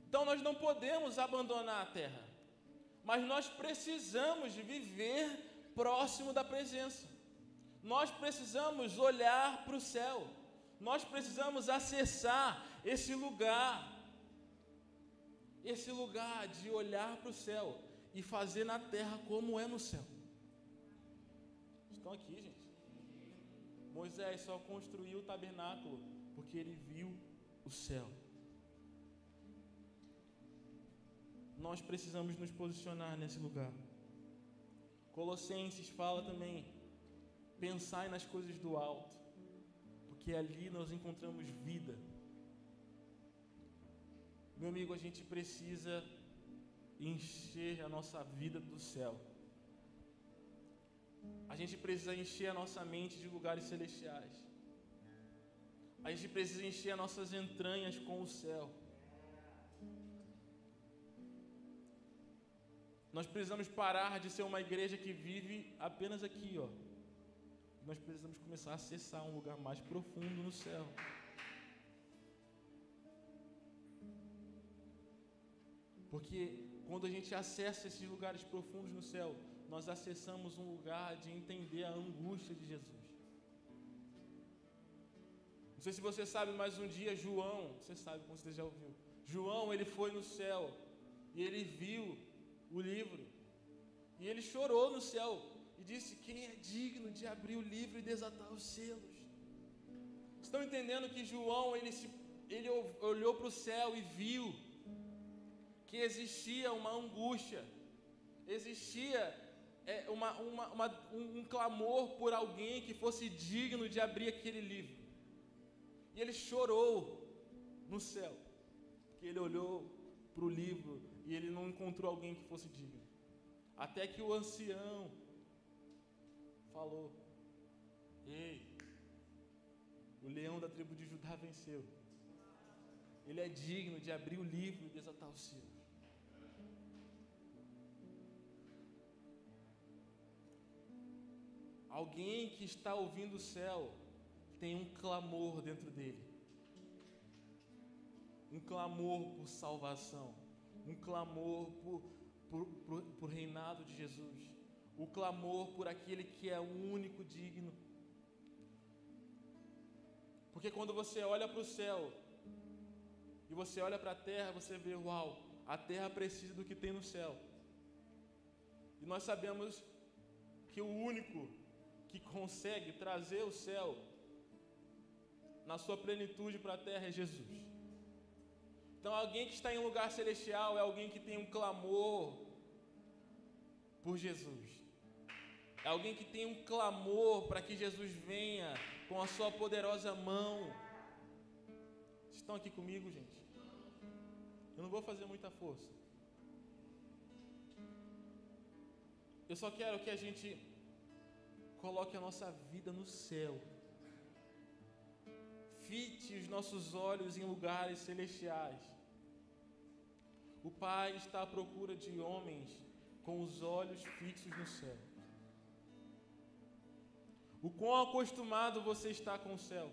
Então nós não podemos abandonar a terra. Mas nós precisamos viver próximo da presença. Nós precisamos olhar para o céu. Nós precisamos acessar esse lugar de olhar para o céu e fazer na terra como é no céu. Estão aqui, gente. Moisés só construiu o tabernáculo porque ele viu o céu. Nós precisamos nos posicionar nesse lugar. Colossenses fala também, pensai nas coisas do alto, porque ali nós encontramos vida. Meu amigo, a gente precisa encher a nossa vida do céu. A gente precisa encher a nossa mente de lugares celestiais. A gente precisa encher as nossas entranhas com o céu. Nós precisamos parar de ser uma igreja que vive apenas aqui, ó. Nós precisamos começar a acessar um lugar mais profundo no céu. Porque quando a gente acessa esses lugares profundos no céu, nós acessamos um lugar de entender a angústia de Jesus. Não sei se você sabe, mas um dia João, você sabe, como você já ouviu, João, ele foi no céu e ele viu o livro e ele chorou no céu e disse, quem é digno de abrir o livro e desatar os selos? Estão entendendo que João, ele olhou para o céu e viu que existia uma angústia, existia um clamor por alguém que fosse digno de abrir aquele livro. E ele chorou no céu, porque ele olhou para o livro e ele não encontrou alguém que fosse digno. Até que o ancião falou: ei, o leão da tribo de Judá venceu. Ele é digno de abrir o livro e desatar os selos. Alguém que está ouvindo o céu tem um clamor dentro dele. Um clamor por salvação. Um clamor por reinado de Jesus. O clamor por aquele que é o único digno. Porque quando você olha para o céu e você olha para a terra, você vê, uau, a terra precisa do que tem no céu. E nós sabemos que o único que consegue trazer o céu na sua plenitude para a terra é Jesus. Então alguém que está em lugar celestial é alguém que tem um clamor por Jesus. É alguém que tem um clamor para que Jesus venha com a sua poderosa mão. Vocês estão aqui comigo, gente? Eu não vou fazer muita força. Eu só quero que a gente coloque a nossa vida no céu. Fite os nossos olhos em lugares celestiais. O Pai está à procura de homens com os olhos fixos no céu. O quão acostumado você está com o céu?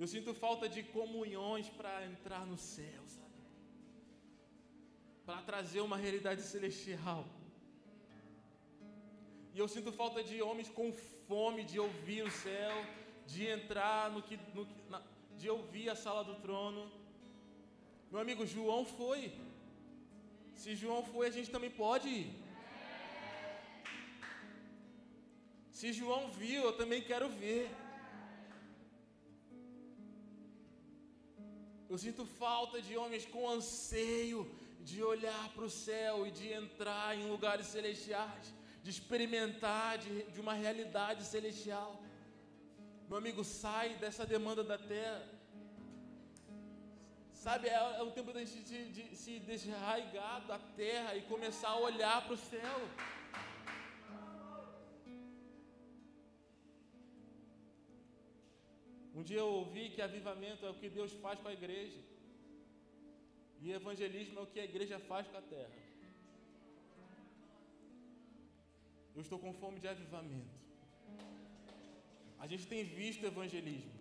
Eu sinto falta de comunhões para entrar no céu, sabe? Para trazer uma realidade celestial. E eu sinto falta de homens com fome de ouvir o céu, de entrar de ouvir a sala do trono. Meu amigo, João foi. Se João foi, a gente também pode ir. Se João viu, eu também quero ver. Eu sinto falta de homens com anseio de olhar para o céu e de entrar em lugares celestiais, de experimentar de uma realidade celestial. Meu amigo, sai dessa demanda da terra. Sabe, é um tempo da gente de se desarraigar da terra e começar a olhar para o céu. Um dia eu ouvi que avivamento é o que Deus faz com a igreja. E evangelismo é o que a igreja faz com a terra. Eu estou com fome de avivamento. A gente tem visto evangelismo.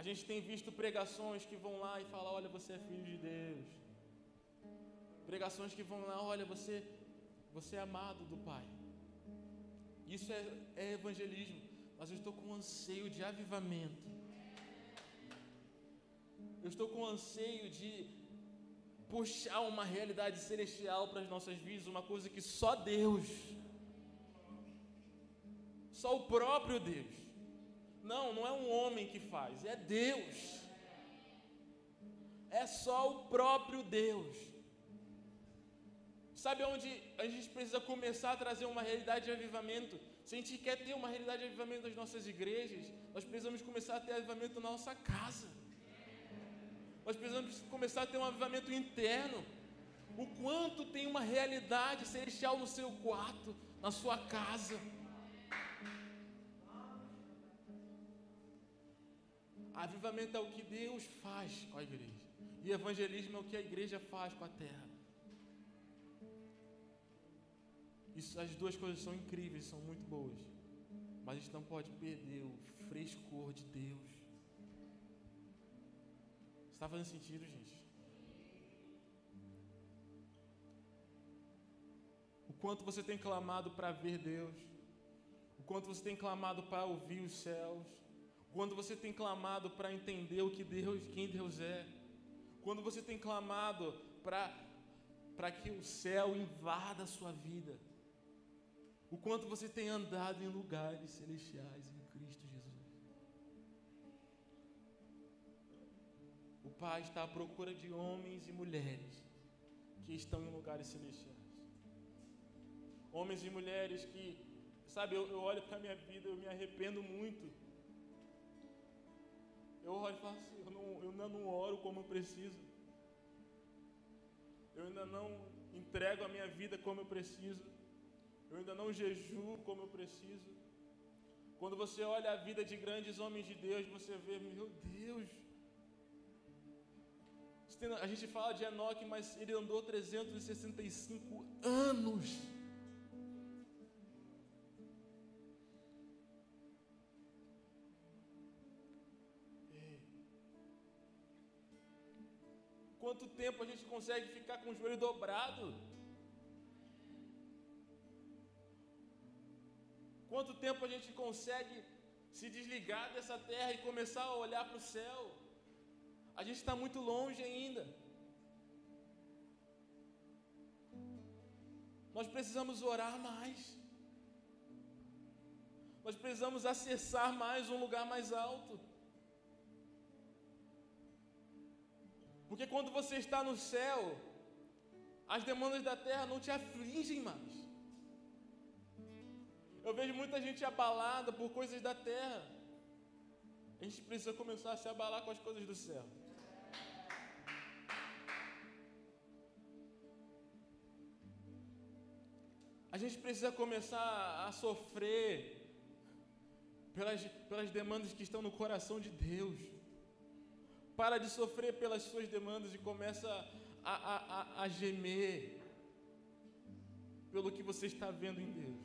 A gente tem visto pregações que vão lá e falam: olha, você é filho de Deus. Pregações que vão lá: olha, você é amado do Pai. Isso é evangelismo. Mas eu estou com anseio de avivamento. Eu estou com anseio de puxar uma realidade celestial para as nossas vidas, uma coisa que só Deus, só o próprio Deus. Não é um homem que faz, é Deus. É só o próprio Deus. Sabe onde a gente precisa começar a trazer uma realidade de avivamento? Se a gente quer ter uma realidade de avivamento das nossas igrejas, nós precisamos começar a ter avivamento na nossa casa. Nós precisamos começar a ter um avivamento interno. O quanto tem uma realidade celestial no seu quarto, na sua casa. Avivamento é o que Deus faz com a igreja. E evangelismo é o que a igreja faz com a terra. As duas coisas são incríveis, são muito boas. Mas a gente não pode perder o frescor de Deus. Está fazendo sentido, gente? O quanto você tem clamado para ver Deus. O quanto você tem clamado para ouvir os céus. O quanto você tem clamado para entender quem Deus é. Quando você tem clamado para que o céu invada a sua vida. O quanto você tem andado em lugares celestiais em Cristo Jesus. O Pai está à procura de homens e mulheres que estão em lugares celestiais. Homens e mulheres que, sabe, eu olho para a minha vida, eu me arrependo muito. Eu olho e falo assim, eu ainda não oro como eu preciso. Eu ainda não entrego a minha vida como eu preciso. Eu ainda não jejuo como eu preciso. Quando você olha a vida de grandes homens de Deus, você vê, meu Deus. A gente fala de Enoque, mas ele andou 365 anos. Quanto tempo a gente consegue ficar com o joelho dobrado? Quanto tempo a gente consegue se desligar dessa terra e começar a olhar para o céu? A gente está muito longe ainda. Nós precisamos orar mais. Nós precisamos acessar mais um lugar mais alto. Porque quando você está no céu, as demandas da terra não te afligem mais. Eu vejo muita gente abalada por coisas da terra. A gente precisa começar a se abalar com as coisas do céu. A gente precisa começar a sofrer pelas demandas que estão no coração de Deus. Para de sofrer pelas suas demandas e começa a gemer pelo que você está vendo em Deus.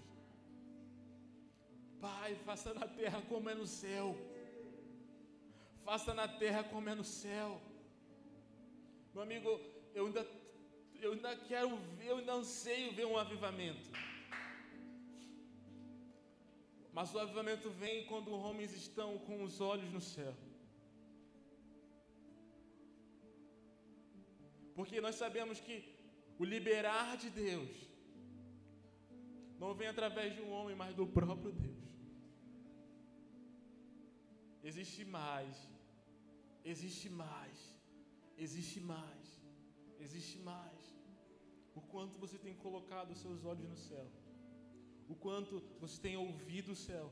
Pai, faça na terra como é no céu. Faça na terra como é no céu. Meu amigo, eu ainda quero ver, eu ainda anseio ver um avivamento. Mas o avivamento vem quando homens estão com os olhos no céu. Porque nós sabemos que o liberar de Deus não vem através de um homem, mas do próprio Deus. Existe mais, existe mais, existe mais, existe mais. O quanto você tem colocado os seus olhos no céu, o quanto você tem ouvido o céu,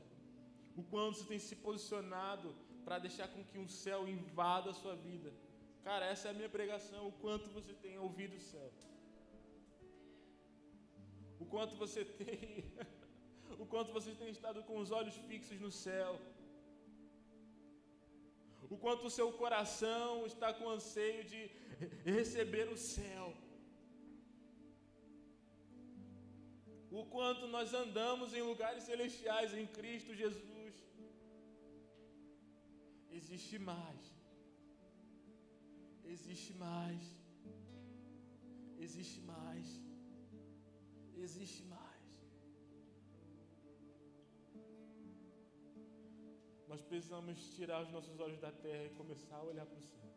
o quanto você tem se posicionado para deixar com que um céu invada a sua vida. Cara, essa é a minha pregação, o quanto você tem ouvido o céu. O quanto você tem o quanto você tem estado com os olhos fixos no céu. O quanto o seu coração está com anseio de receber o céu. O quanto nós andamos em lugares celestiais em Cristo Jesus. Existe mais. Existe mais. Existe mais. Existe mais. Nós precisamos tirar os nossos olhos da terra e começar a olhar para o céu.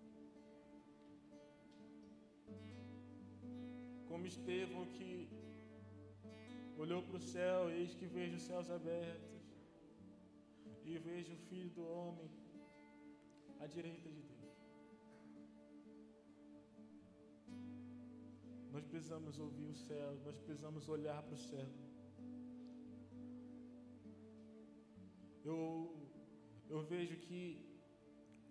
Como Estevão que olhou para o céu, eis que vejo os céus abertos e vejo o Filho do Homem à direita de Deus. Nós precisamos ouvir o céu, nós precisamos olhar para o céu. Eu vejo que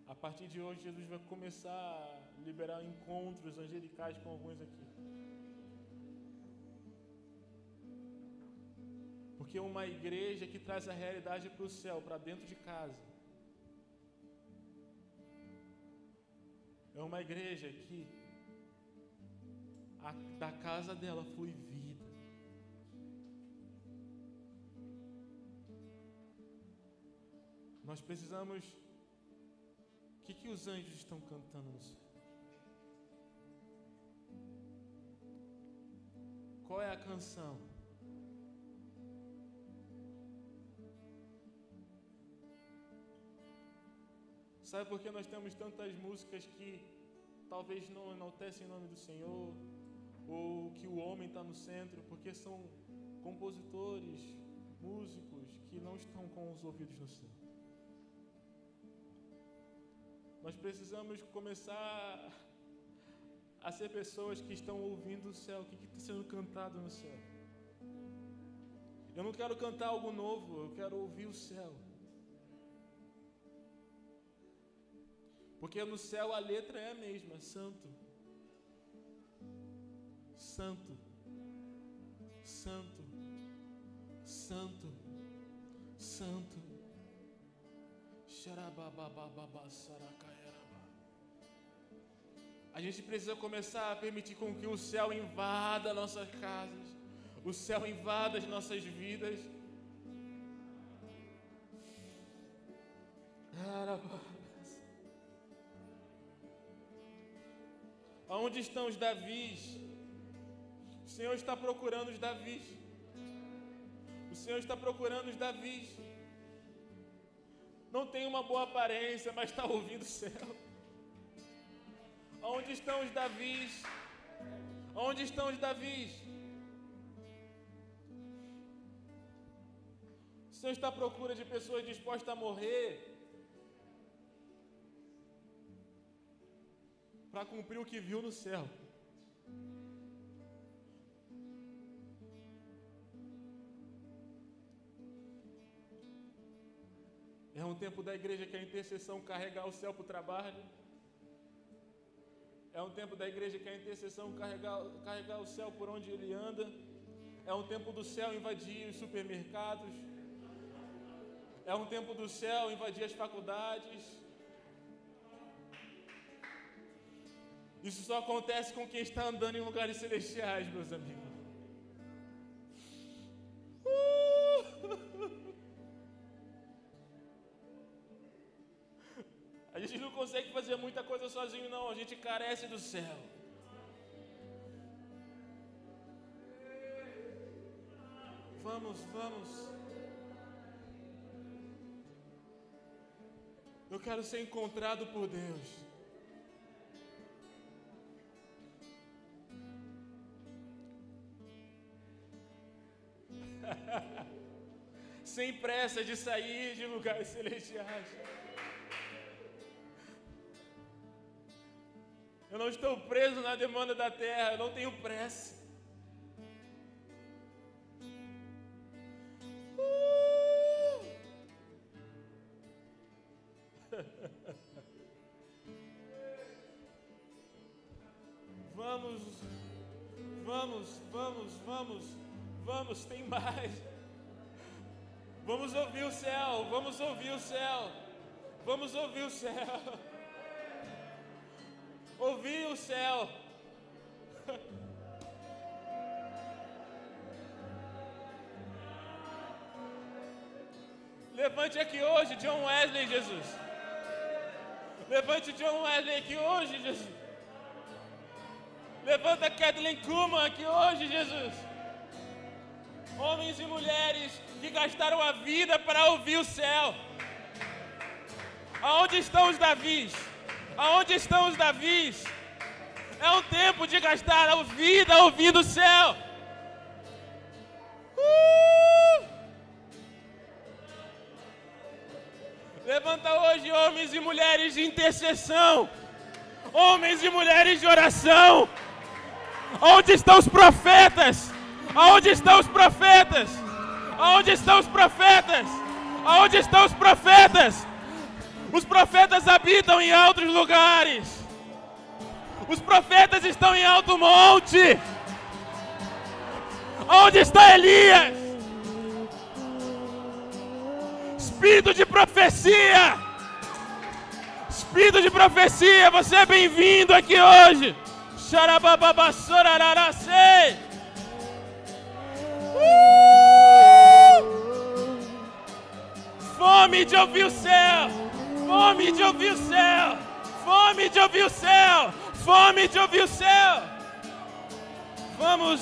a partir de hoje Jesus vai começar a liberar encontros angelicais com alguns aqui. Porque uma igreja que traz a realidade para o céu, para dentro de casa, é uma igreja que da casa dela flui vida. Nós precisamos. O que os anjos estão cantando no céu? Qual é a canção? Sabe por que nós temos tantas músicas que talvez não enaltecem o nome do Senhor? Ou que o homem está no centro? Porque são compositores, músicos que não estão com os ouvidos no céu. Nós precisamos começar a ser pessoas que estão ouvindo o céu, o que está sendo cantado no céu. Eu não quero cantar algo novo, eu quero ouvir o céu. Porque no céu a letra é a mesma, santo. Santo. Santo. Santo. Santo. A gente precisa começar a permitir com que o céu invada nossas casas, o céu invada as nossas vidas. Aonde estão os Davis? O Senhor está procurando os Davis. O Senhor está procurando os Davis. Não tem uma boa aparência, mas está ouvindo o céu. Onde estão os Davis? Onde estão os Davis? O Senhor está à procura de pessoas dispostas a morrer para cumprir o que viu no céu. É um tempo da igreja que a intercessão carregar o céu para o trabalho. É um tempo da igreja que a intercessão carregar o céu por onde ele anda. É um tempo do céu invadir os supermercados. É um tempo do céu invadir as faculdades. Isso só acontece com quem está andando em lugares celestiais, meus amigos. A gente não consegue fazer muita coisa sozinho, não. A gente carece do céu. Vamos. Eu quero ser encontrado por Deus. Sem pressa de sair de lugares celestiais. Eu não estou preso na demanda da terra, eu não tenho pressa. Vamos, tem mais. Vamos ouvir o céu, vamos ouvir o céu. Vamos ouvir o céu. Ouvir o céu. Levante aqui hoje John Wesley, Jesus. Levante John Wesley aqui hoje, Jesus. Levanta Kathleen Kuhlman aqui hoje, Jesus. Homens e mulheres que gastaram a vida para ouvir o céu. Aonde estão os Davis? Aonde estão os Davis? É um tempo de gastar a vida ouvindo o céu. Levanta hoje homens e mulheres de intercessão. Homens e mulheres de oração. Onde estão os profetas? Aonde estão os profetas? Aonde estão os profetas? Aonde estão os profetas? Os profetas habitam em altos lugares. Os profetas estão em alto monte. Onde está Elias? Espírito de profecia. Espírito de profecia, você é bem-vindo aqui hoje. Xarabababassorararacei. Fome de ouvir o céu. Fome de ouvir o céu. Fome de ouvir o céu. Fome de ouvir o céu. Vamos.